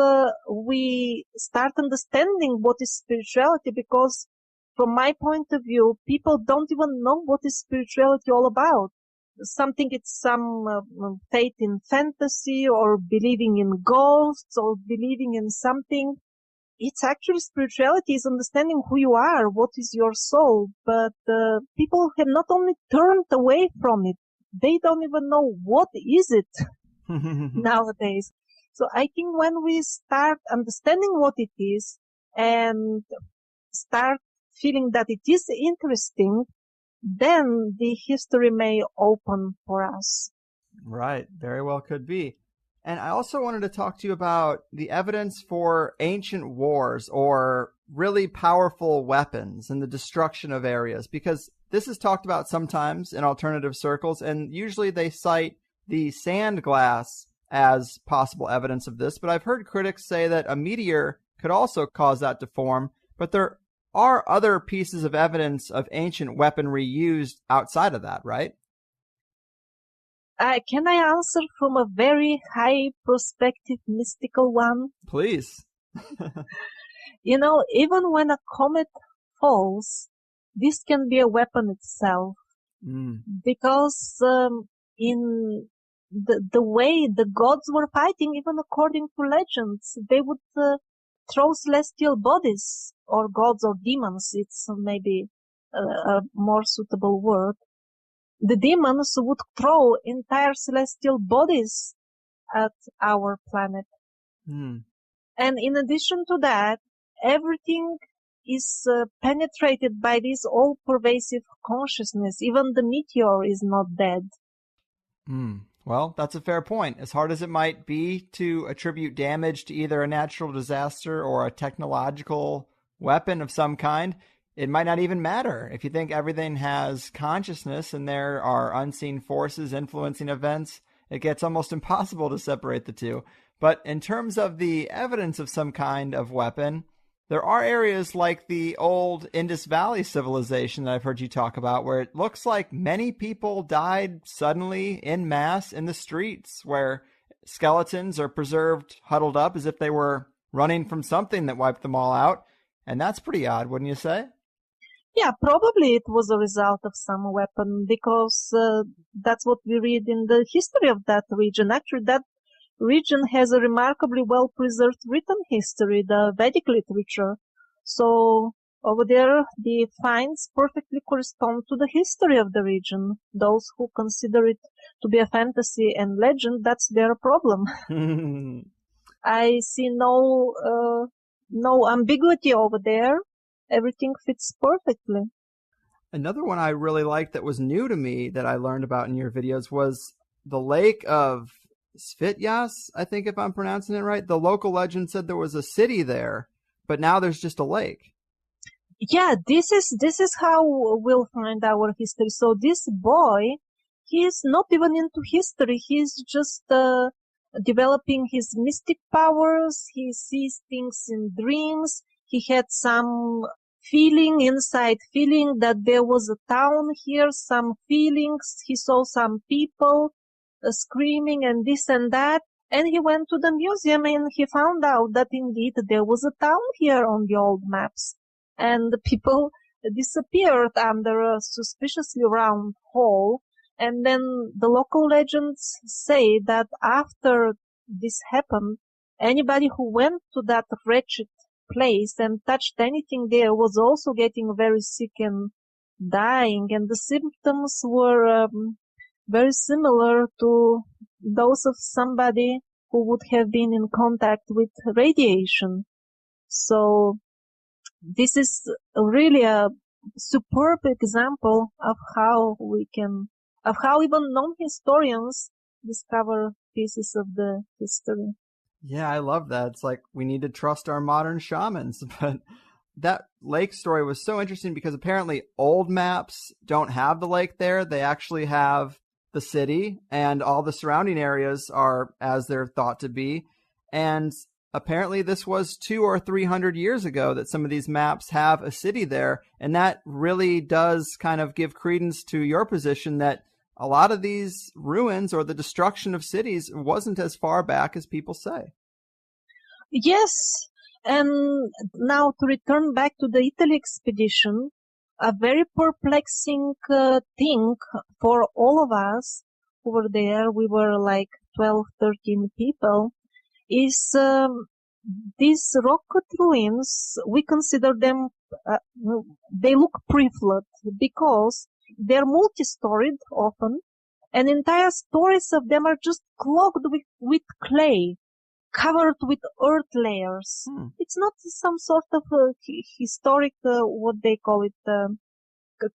we start understanding what is spirituality, because from my point of view, people don't even know what is spirituality all about. It's some faith in fantasy or believing in ghosts or believing in something. It's actually spirituality is understanding who you are, what is your soul. But people have not only turned away from it, they don't even know what is it nowadays. So I think when we start understanding what it is and start feeling that it is interesting, then the history may open for us. Right. Very well could be. And I also wanted to talk to you about the evidence for ancient wars or really powerful weapons and the destruction of areas, because this is talked about sometimes in alternative circles, and usually they cite the sand glass as possible evidence of this. But I've heard critics say that a meteor could also cause that to form, but there are other pieces of evidence of ancient weaponry used outside of that, right? Can I answer from a very high perspective, mystical one? Please. Even when a comet falls, this can be a weapon itself. Because in the way the gods were fighting, even according to legends, they would throw celestial bodies, or gods or demons, it's maybe a more suitable word. The demons would throw entire celestial bodies at our planet. And in addition to that, everything is penetrated by this all-pervasive consciousness. Even the meteor is not dead. Well, that's a fair point. As hard as it might be to attribute damage to either a natural disaster or a technological weapon of some kind, it might not even matter. If you think everything has consciousness and there are unseen forces influencing events, it gets almost impossible to separate the two. But in terms of the evidence of some kind of weapon, there are areas like the old Indus Valley civilization that I've heard you talk about, where it looks like many people died suddenly en masse in the streets, where skeletons are preserved huddled up as if they were running from something that wiped them all out. And that's pretty odd, wouldn't you say? Yeah, probably it was a result of some weapon, because that's what we read in the history of that region. Actually, that region has a remarkably well-preserved written history, the Vedic literature. So over there, the finds perfectly correspond to the history of the region. Those who consider it to be a fantasy and legend, that's their problem. I see no ambiguity over there. Everything fits perfectly. Another one I really liked that was new to me that I learned about in your videos was the lake of Svityas, I think, if I'm pronouncing it right. The local legend said there was a city there, but now there's just a lake. Yeah, this is how we'll find our history. So this boy, he's not even into history. He's just developing his mystic powers. He sees things in dreams. He had some inside feeling that there was a town here, some feelings. He saw some people screaming and this and that. And he went to the museum and he found out that indeed there was a town here on the old maps. And the people disappeared under a suspiciously round hole. And then the local legends say that after this happened, anybody who went to that wretched place and touched anything there was also getting very sick and dying, and the symptoms were very similar to those of somebody who would have been in contact with radiation. So this is really a superb example of how even non-historians discover pieces of the history. Yeah, I love that. It's like we need to trust our modern shamans. But that lake story was so interesting because apparently old maps don't have the lake there. They actually have the city, and all the surrounding areas are as they're thought to be. And apparently this was 200 or 300 years ago that some of these maps have a city there. And that really does kind of give credence to your position that a lot of these ruins or the destruction of cities wasn't as far back as people say. Yes, and now to return back to the Italy expedition, a very perplexing thing for all of us who were there, we were like 12, 13 people, is these rock cut ruins, we consider them, they look pre-flood because they're multi-storied often, and entire stories of them are just clogged with clay, covered with earth layers. It's not some sort of historic, what they call it,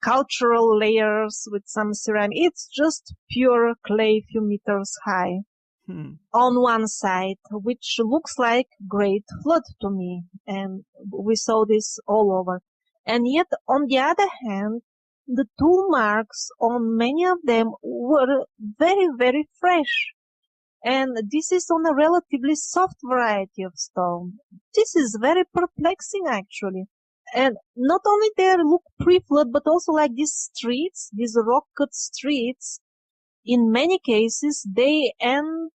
cultural layers with some ceramic. It's just pure clay, few meters high on one side, which looks like great flood to me. And we saw this all over. And yet, on the other hand, the tool marks on many of them were very, very fresh. And this is on a relatively soft variety of stone. This is very perplexing, actually. And not only they look pre-flood, but also like these streets, these rock-cut streets, in many cases, they end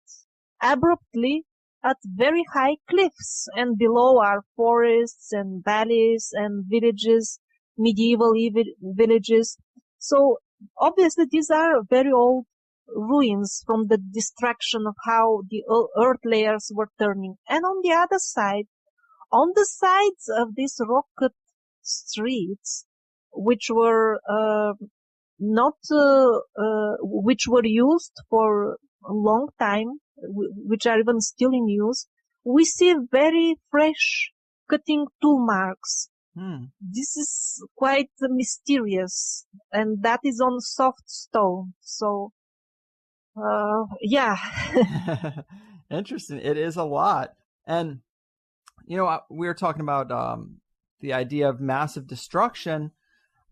abruptly at very high cliffs, and below are forests and valleys and villages, medieval villages. So obviously these are very old ruins from the destruction of how the earth layers were turning. And on the other side, on the sides of these rock-cut streets, which were which were used for a long time, which are even still in use, we see very fresh cutting tool marks. This is quite mysterious, and that is on soft stone. So, yeah. Interesting. It is a lot. And, you know, we were talking about the idea of massive destruction.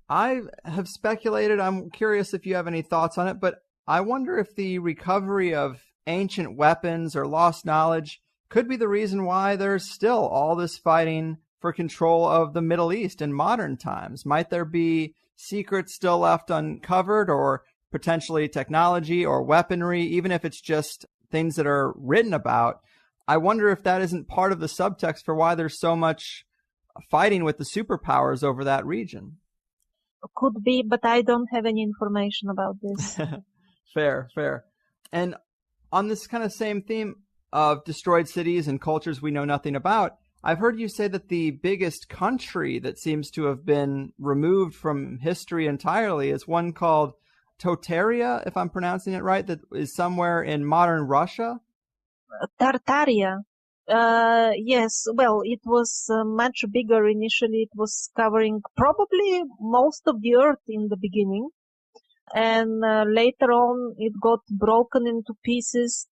I have speculated, I'm curious if you have any thoughts on it, but I wonder if the recovery of ancient weapons or lost knowledge could be the reason why there's still all this fighting for control of the Middle East in modern times. Might there be secrets still left uncovered, or potentially technology or weaponry, even if it's just things that are written about? I wonder if that isn't part of the subtext for why there's so much fighting with the superpowers over that region. Could be, but I don't have any information about this. Fair. And on this kind of same theme of destroyed cities and cultures we know nothing about, I've heard you say that the biggest country that seems to have been removed from history entirely is one called Tartaria, if I'm pronouncing it right, that is somewhere in modern Russia? Tartaria. Yes, well, it was much bigger initially. It was covering probably most of the earth in the beginning. And later on, it got broken into pieces.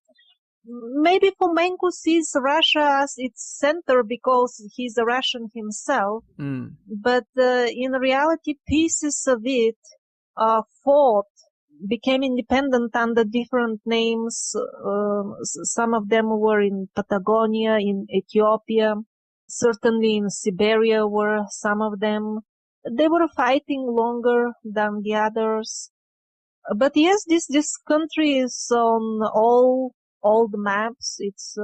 Maybe Fomenko sees Russia as its center because he's a Russian himself. But in reality, pieces of it became independent under different names. Some of them were in Patagonia, in Ethiopia, certainly in Siberia were some of them. They were fighting longer than the others. But yes, this country is on all the maps. Its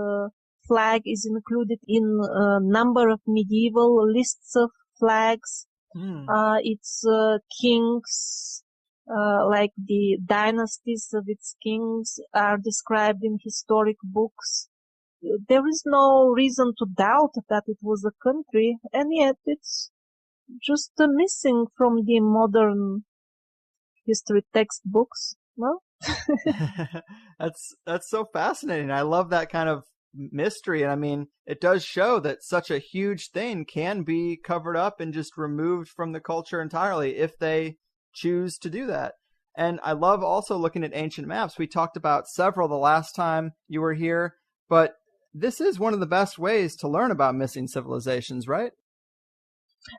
flag is included in a number of medieval lists of flags. Its kings, like the dynasties of its kings, are described in historic books. there is no reason to doubt that it was a country, and yet it's just missing from the modern history textbooks. Well, That's so fascinating. I love that kind of mystery. And I mean, it does show that such a huge thing can be covered up and just removed from the culture entirely if they choose to do that. And I love also looking at ancient maps. We talked about several the last time you were here, but this is one of the best ways to learn about missing civilizations, right?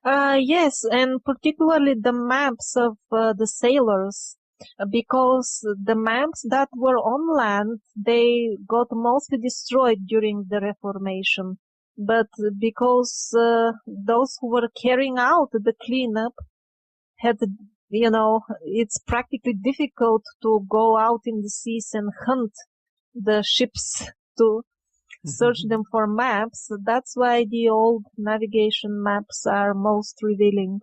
yes, and particularly the maps of the sailors, because the maps that were on land, they got mostly destroyed during the Reformation. But because those who were carrying out the cleanup had, it's practically difficult to go out in the seas and hunt the ships to search them for maps. That's why the old navigation maps are most revealing.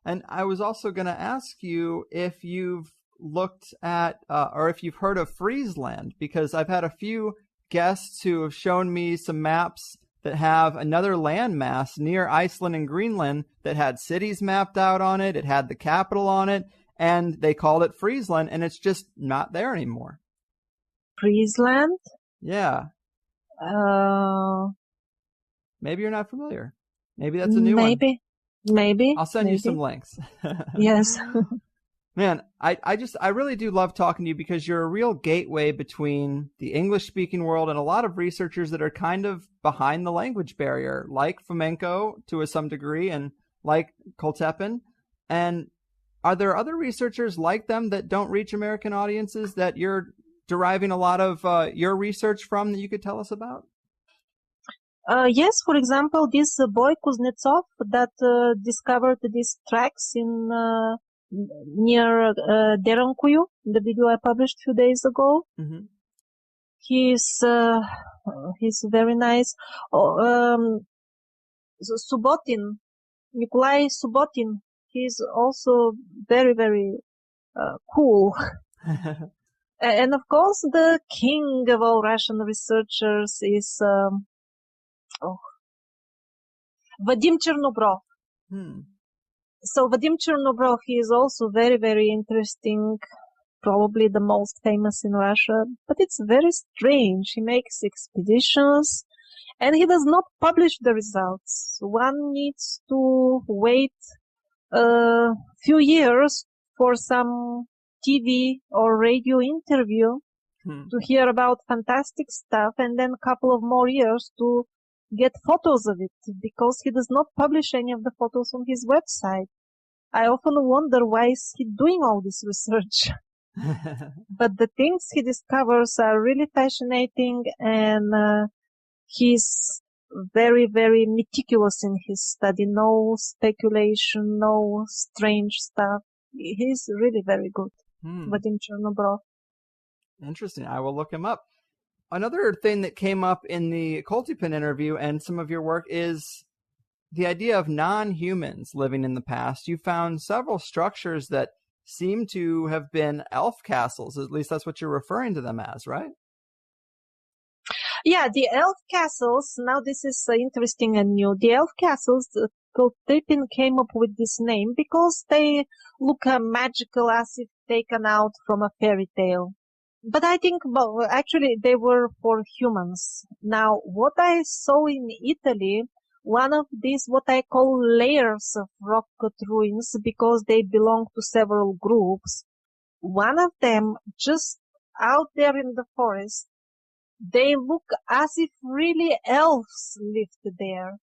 And I was also going to ask you if you've looked at or if you've heard of Friesland, because I've had a few guests who have shown me some maps that have another landmass near Iceland and Greenland that had cities mapped out on it. It had the capital on it, and they called it Friesland, and it's just not there anymore. Friesland? Yeah. Maybe you're not familiar. Maybe that's a new one. Maybe. I'll send you some links. Yes. Man, I really do love talking to you because you're a real gateway between the English-speaking world and a lot of researchers that are kind of behind the language barrier, like Fomenko to some degree and like Koltepen. And are there other researchers like them that don't reach American audiences that you're deriving a lot of your research from that you could tell us about? Yes, for example, this boy Kuznetsov that discovered these tracks in near Derankuyu, the video I published a few days ago. Mm-hmm. He's very nice. Subotin, Nikolai Subotin, he's also very, very cool. And of course, the king of all Russian researchers is Vadim Chernobrov. So Vadim Chernobrov, he is also very, very interesting, probably the most famous in Russia, but it's very strange. He makes expeditions and he does not publish the results. One needs to wait a few years for some TV or radio interview to hear about fantastic stuff, and then a couple of more years to get photos of it, because he does not publish any of the photos on his website. I often wonder why is he doing all this research. But the things he discovers are really fascinating, and he's very, very meticulous in his study. No speculation, no strange stuff. He's really very good. Vadim Chernobrov. Interesting. I will look him up. Another thing that came up in the Koltepen interview and some of your work is the idea of non-humans living in the past. You found several structures that seem to have been elf castles. At least that's what you're referring to them as, right? Yeah, the elf castles. Now this is interesting and new. The elf castles, Koltepen came up with this name because they look magical, as if taken out from a fairy tale. But I think, well, actually, they were for humans. Now, what I saw in Italy, one of these, what I call layers of rock cut ruins, because they belong to several groups. One of them, just out there in the forest, they look as if really elves lived there.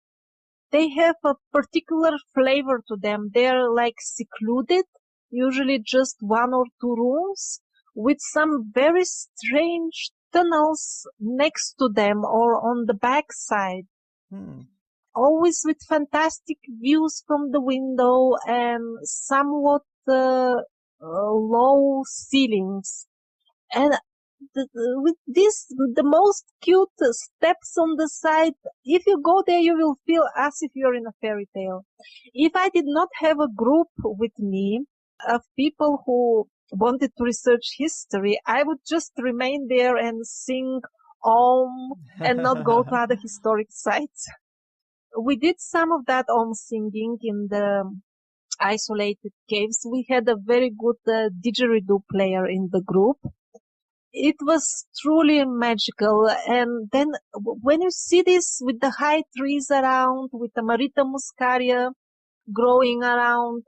They have a particular flavor to them. They're like secluded, usually just one or two rooms, with some very strange tunnels next to them or on the back side. Always with fantastic views from the window and somewhat low ceilings. And with this, the most cute steps on the side, if you go there, you will feel as if you're in a fairy tale. If I did not have a group with me of people who wanted to research history, I would just remain there and sing and not go to other historic sites. We did some of that singing in the isolated caves. We had a very good didgeridoo player in the group. It was truly magical. And then when you see this with the high trees around, with the Marita muscaria growing around,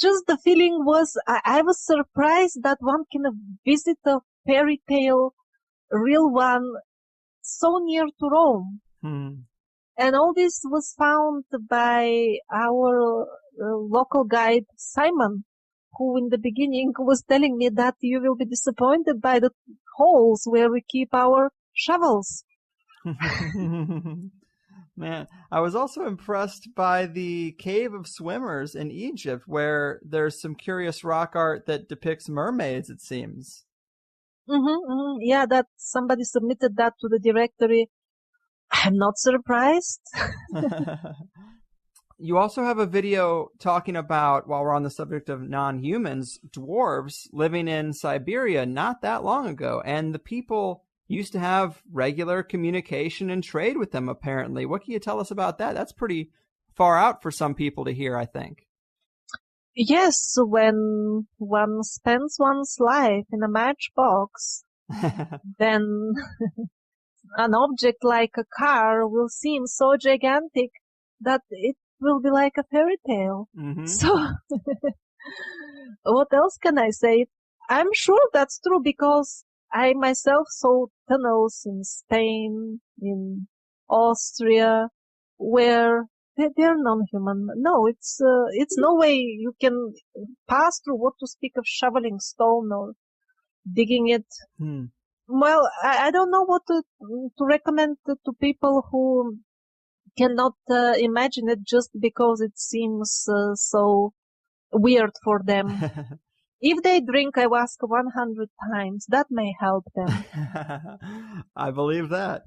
just the feeling was, I was surprised that one can visit a fairy tale, real one, so near to Rome. And all this was found by our local guide, Simon, who in the beginning was telling me that you will be disappointed by the holes where we keep our shovels. Man, I was also impressed by the Cave of Swimmers in Egypt, where there's some curious rock art that depicts mermaids, it seems. Yeah, that somebody submitted that to the directory. I'm not surprised. You also have a video talking about, while we're on the subject of non-humans, dwarves living in Siberia not that long ago, and the people used to have regular communication and trade with them, apparently. What can you tell us about that? That's pretty far out for some people to hear, I think. Yes, when one spends one's life in a matchbox, then an object like a car will seem so gigantic that it will be like a fairy tale. So, what else can I say? I'm sure that's true because I myself saw tunnels in Spain, in Austria, where they're non-human. No, it's no way you can pass through, what to speak of shoveling stone or digging it. Well, I don't know what to recommend to people who cannot imagine it just because it seems so weird for them. If they drink ayahuasca 100 times, that may help them. I believe that.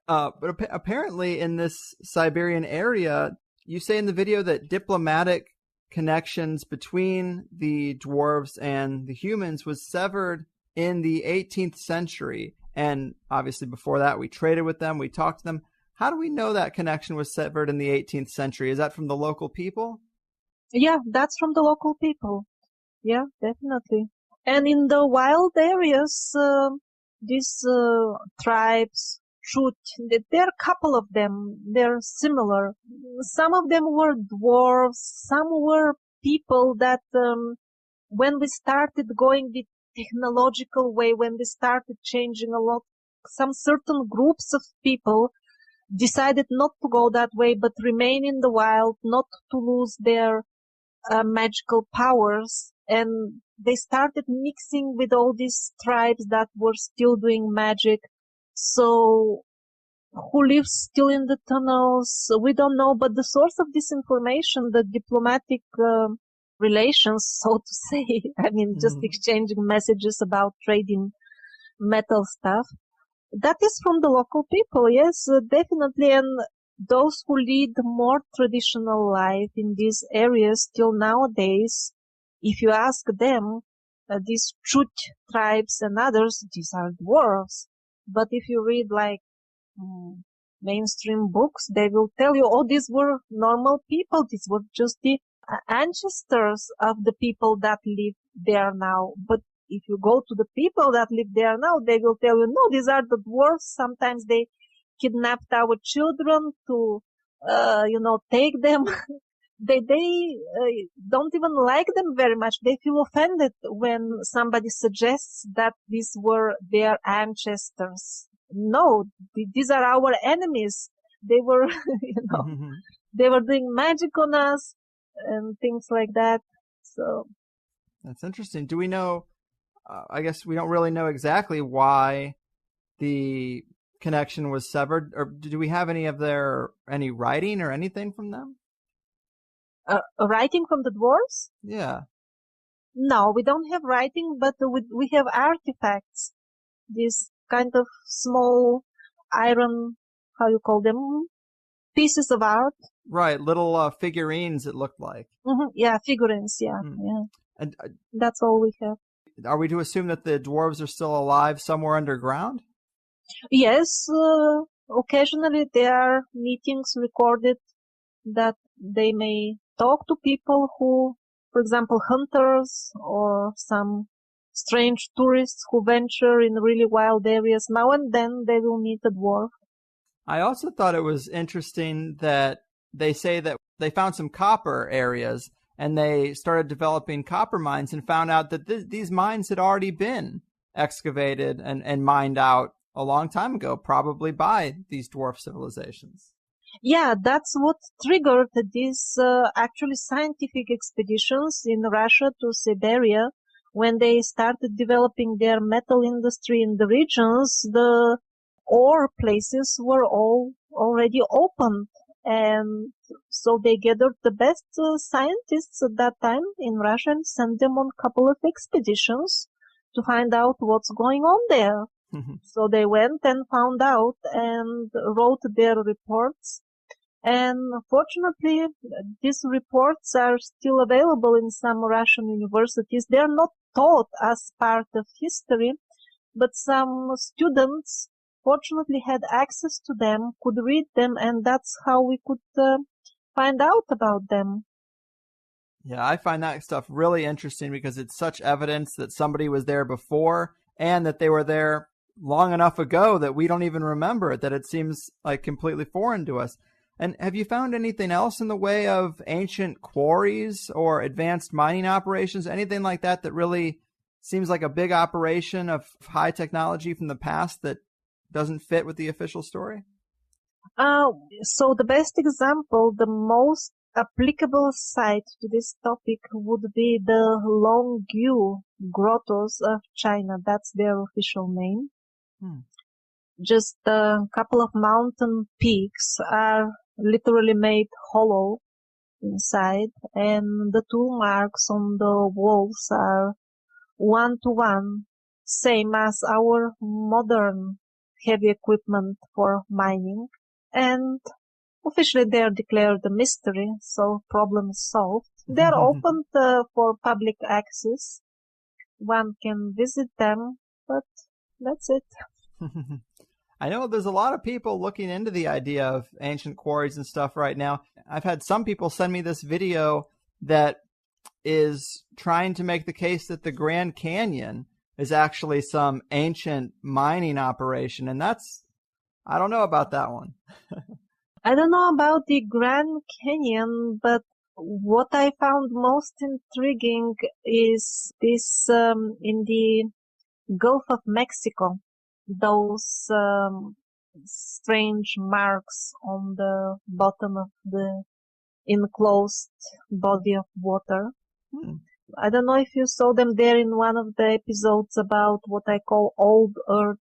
But apparently in this Siberian area, you say in the video that diplomatic connections between the dwarves and the humans was severed in the 18th century. And obviously before that, we traded with them, we talked to them. How do we know that connection was severed in the 18th century? Is that from the local people? Yeah, that's from the local people. Yeah, definitely. And in the wild areas, these tribes, there are a couple of them. They're similar. Some of them were dwarves. Some were people that when we started going the technological way, when we started changing a lot, some certain groups of people decided not to go that way, but remain in the wild, not to lose their magical powers. And they started mixing with all these tribes that were still doing magic. So who lives still in the tunnels, we don't know. But the source of this information, the diplomatic relations, so to say, I mean, just exchanging messages about trading metal stuff, that is from the local people. Yes, definitely. And those who lead more traditional life in these areas till nowadays, if you ask them, these Chut tribes and others, these are dwarves. But if you read like mainstream books, they will tell you, oh, these were normal people. These were just the ancestors of the people that live there now. But if you go to the people that live there now, they will tell you, no, these are the dwarves. Sometimes they kidnapped our children to, take them. They don't even like them very much. They feel offended when somebody suggests that these were their ancestors. No, these are our enemies. They were, they were doing magic on us and things like that. So that's interesting. Do we know? I guess we don't really know exactly why the connection was severed, or do we have any writing or anything from them? Writing from the dwarves? Yeah. No, we don't have writing, but we have artifacts. These kind of small iron, how you call them, pieces of art. Right, little figurines, it looked like. Yeah, figurines, yeah. And that's all we have. Are we to assume that the dwarves are still alive somewhere underground? Yes, occasionally there are meetings recorded that they may talk to people who, for example, hunters or some strange tourists who venture in really wild areas. Now and then they will meet a dwarf. I also thought it was interesting that they say that they found some copper areas and they started developing copper mines and found out that these mines had already been excavated and mined out a long time ago, probably by these dwarf civilizations. Yeah, that's what triggered these actually scientific expeditions in Russia to Siberia. When they started developing their metal industry in the regions, the ore places were all already opened. And so they gathered the best scientists at that time in Russia and sent them on a couple of expeditions to find out what's going on there. So they went and found out and wrote their reports. And fortunately, these reports are still available in some Russian universities. They are not taught as part of history, but some students fortunately had access to them, could read them, and that's how we could find out about them. Yeah, I find that stuff really interesting because it's such evidence that somebody was there before and that they were there long enough ago that we don't even remember it, that it seems like completely foreign to us. And have you found anything else in the way of ancient quarries or advanced mining operations, anything like that that really seems like a big operation of high technology from the past that doesn't fit with the official story? So the best example, the most applicable site to this topic would be the Longyu grottos of China. That's their official name. Just a couple of mountain peaks are literally made hollow inside, and the tool marks on the walls are 1-to-1, same as our modern heavy equipment for mining. And officially they are declared a mystery, so problem is solved. They are open for public access. One can visit them, but that's it. I know there's a lot of people looking into the idea of ancient quarries and stuff right now. I've had some people send me this video that is trying to make the case that the Grand Canyon is actually some ancient mining operation. And I don't know about that one. I don't know about the Grand Canyon, but what I found most intriguing is this in the Gulf of Mexico. Those strange marks on the bottom of the enclosed body of water. I don't know if you saw them there in one of the episodes about what I call old earth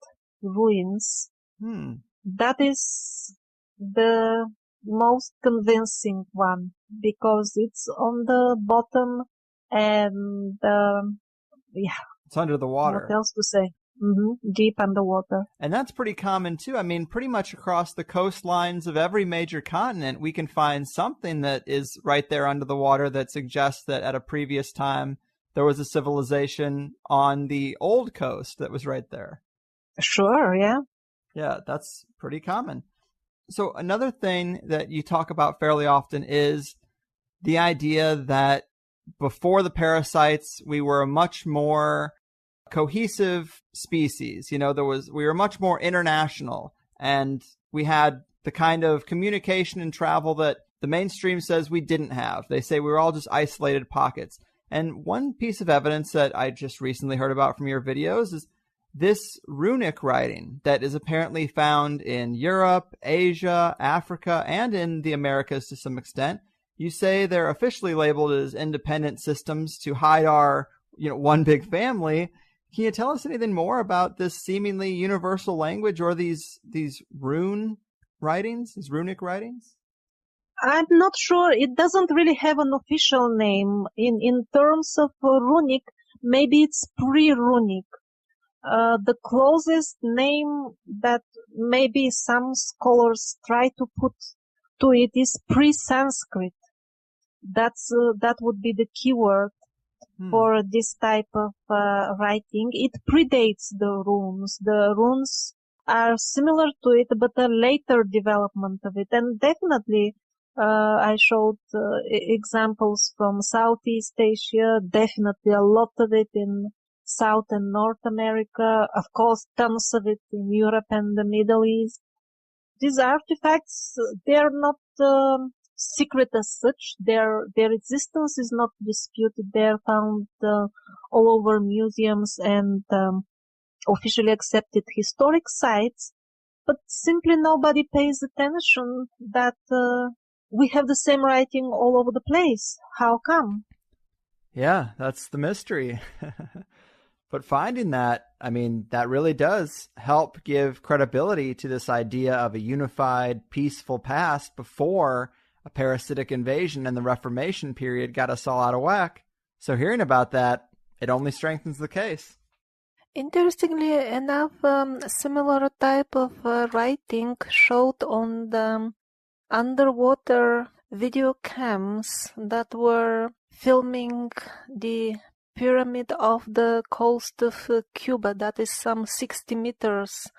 ruins. That is the most convincing one because it's on the bottom and it's under the water. What else to say? Deep underwater. And that's pretty common too. I mean, pretty much across the coastlines of every major continent, we can find something that is right there under the water that suggests that at a previous time there was a civilization on the old coast that was right there. Sure, yeah. Yeah, that's pretty common. So another thing that you talk about fairly often is the idea that before the parasites, we were a much more cohesive species. You know, we were much more international, and we had the kind of communication and travel that the mainstream says we didn't have. They say we were all just isolated pockets. And one piece of evidence that I just recently heard about from your videos is this runic writing that is apparently found in Europe, Asia, Africa, and in the Americas to some extent. You say they're officially labeled as independent systems to hide our, one big family. Can you tell us anything more about this seemingly universal language or these rune writings, these runic writings? I'm not sure. It doesn't really have an official name. In terms of runic, maybe it's pre-runic. The closest name that maybe some scholars try to put to it is pre-Sanskrit. That would be the keyword for this type of writing. It predates the runes. The runes are similar to it, but a later development of it. And definitely, I showed examples from Southeast Asia, definitely a lot of it in South and North America, of course, tons of it in Europe and the Middle East. These artifacts, they're not secret as such. Their existence is not disputed. They're found all over museums and officially accepted historic sites, but simply nobody pays attention that we have the same writing all over the place. How come? Yeah, that's the mystery. But finding that, I mean, that really does help give credibility to this idea of a unified, peaceful past before a parasitic invasion and the Reformation period got us all out of whack. So hearing about that, it only strengthens the case. Interestingly enough, a similar type of writing showed on the underwater video cams that were filming the pyramid off the coast of Cuba, that is some 60 meters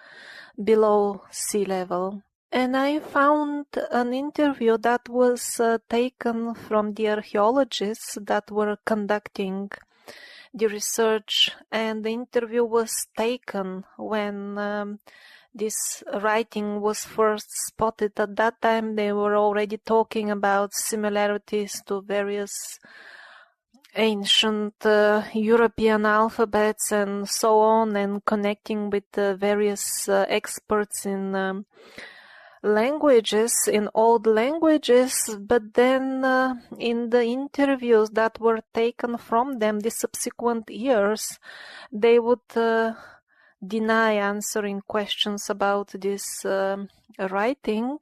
below sea level. And I found an interview that was taken from the archaeologists that were conducting the research, and the interview was taken when this writing was first spotted. At that time, they were already talking about similarities to various ancient European alphabets and so on, and connecting with various experts in languages, in old languages. But then in the interviews that were taken from them the subsequent years, they would deny answering questions about this writing.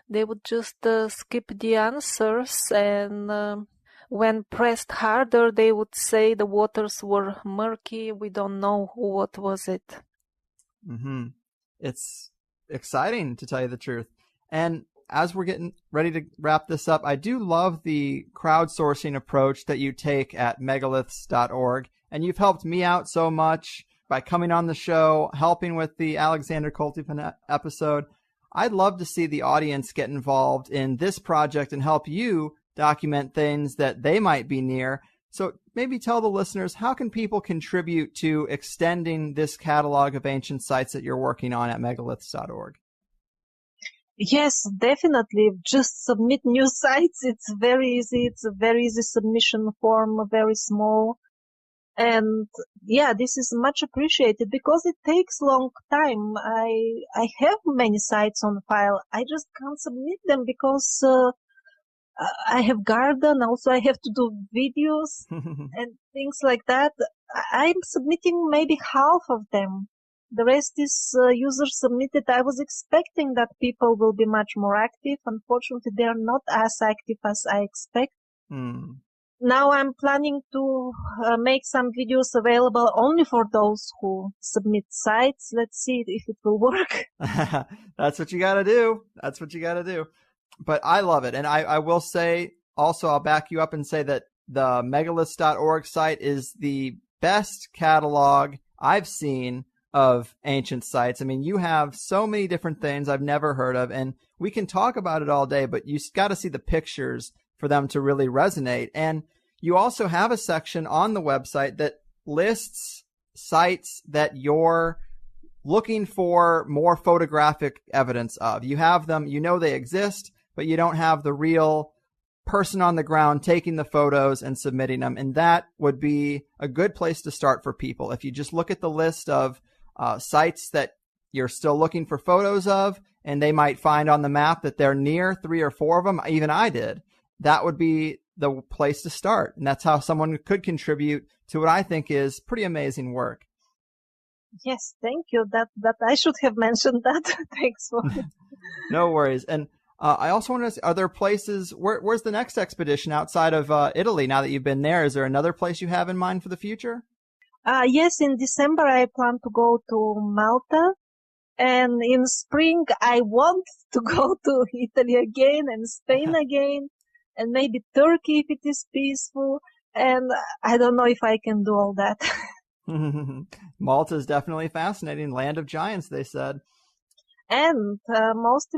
They would just skip the answers, and when pressed harder, they would say the waters were murky, we don't know what was it. Mm-hmm. It's exciting, to tell you the truth. And as we're getting ready to wrap this up, I do love the crowdsourcing approach that you take at megaliths.org. And you've helped me out so much by coming on the show, helping with the Alexander Koltepin episode. I'd love to see the audience get involved in this project and help you document things that they might be near. So maybe tell the listeners, how can people contribute to extending this catalog of ancient sites that you're working on at megaliths.org? Yes, definitely. Just submit new sites. It's very easy. It's a very easy submission form, very small. And yeah, this is much appreciated because it takes long time. I have many sites on file. I just can't submit them because I have garden. Also, I have to do videos and things like that. I'm submitting maybe half of them. The rest is user submitted. I was expecting that people will be much more active. Unfortunately, they are not as active as I expect. Now I'm planning to make some videos available only for those who submit sites. Let's see if it will work. That's what you got to do. That's what you got to do. But I love it. And I will say also, I'll back you up and say that the megaliths.org site is the best catalog I've seen of ancient sites. I mean, you have so many different things I've never heard of, and we can talk about it all day, but you got to see the pictures for them to really resonate. And you also have a section on the website that lists sites that you're looking for more photographic evidence of. You have them, you know they exist, but you don't have the real person on the ground taking the photos and submitting them. And that would be a good place to start for people. If you just look at the list of sites that you're still looking for photos of, and they might find on the map that they're near 3 or 4 of them, even I did, that would be the place to start. And that's how someone could contribute to what I think is pretty amazing work. Yes, thank you. That I should have mentioned that. Thanks for it. No worries. And I also want to ask, are there places, where's the next expedition outside of Italy now that you've been there? Is there another place you have in mind for the future? Yes, in December I plan to go to Malta. And in spring I want to go to Italy again and Spain again. And maybe Turkey if it is peaceful. And I don't know if I can do all that. Malta is definitely fascinating. Land of giants, they said. And most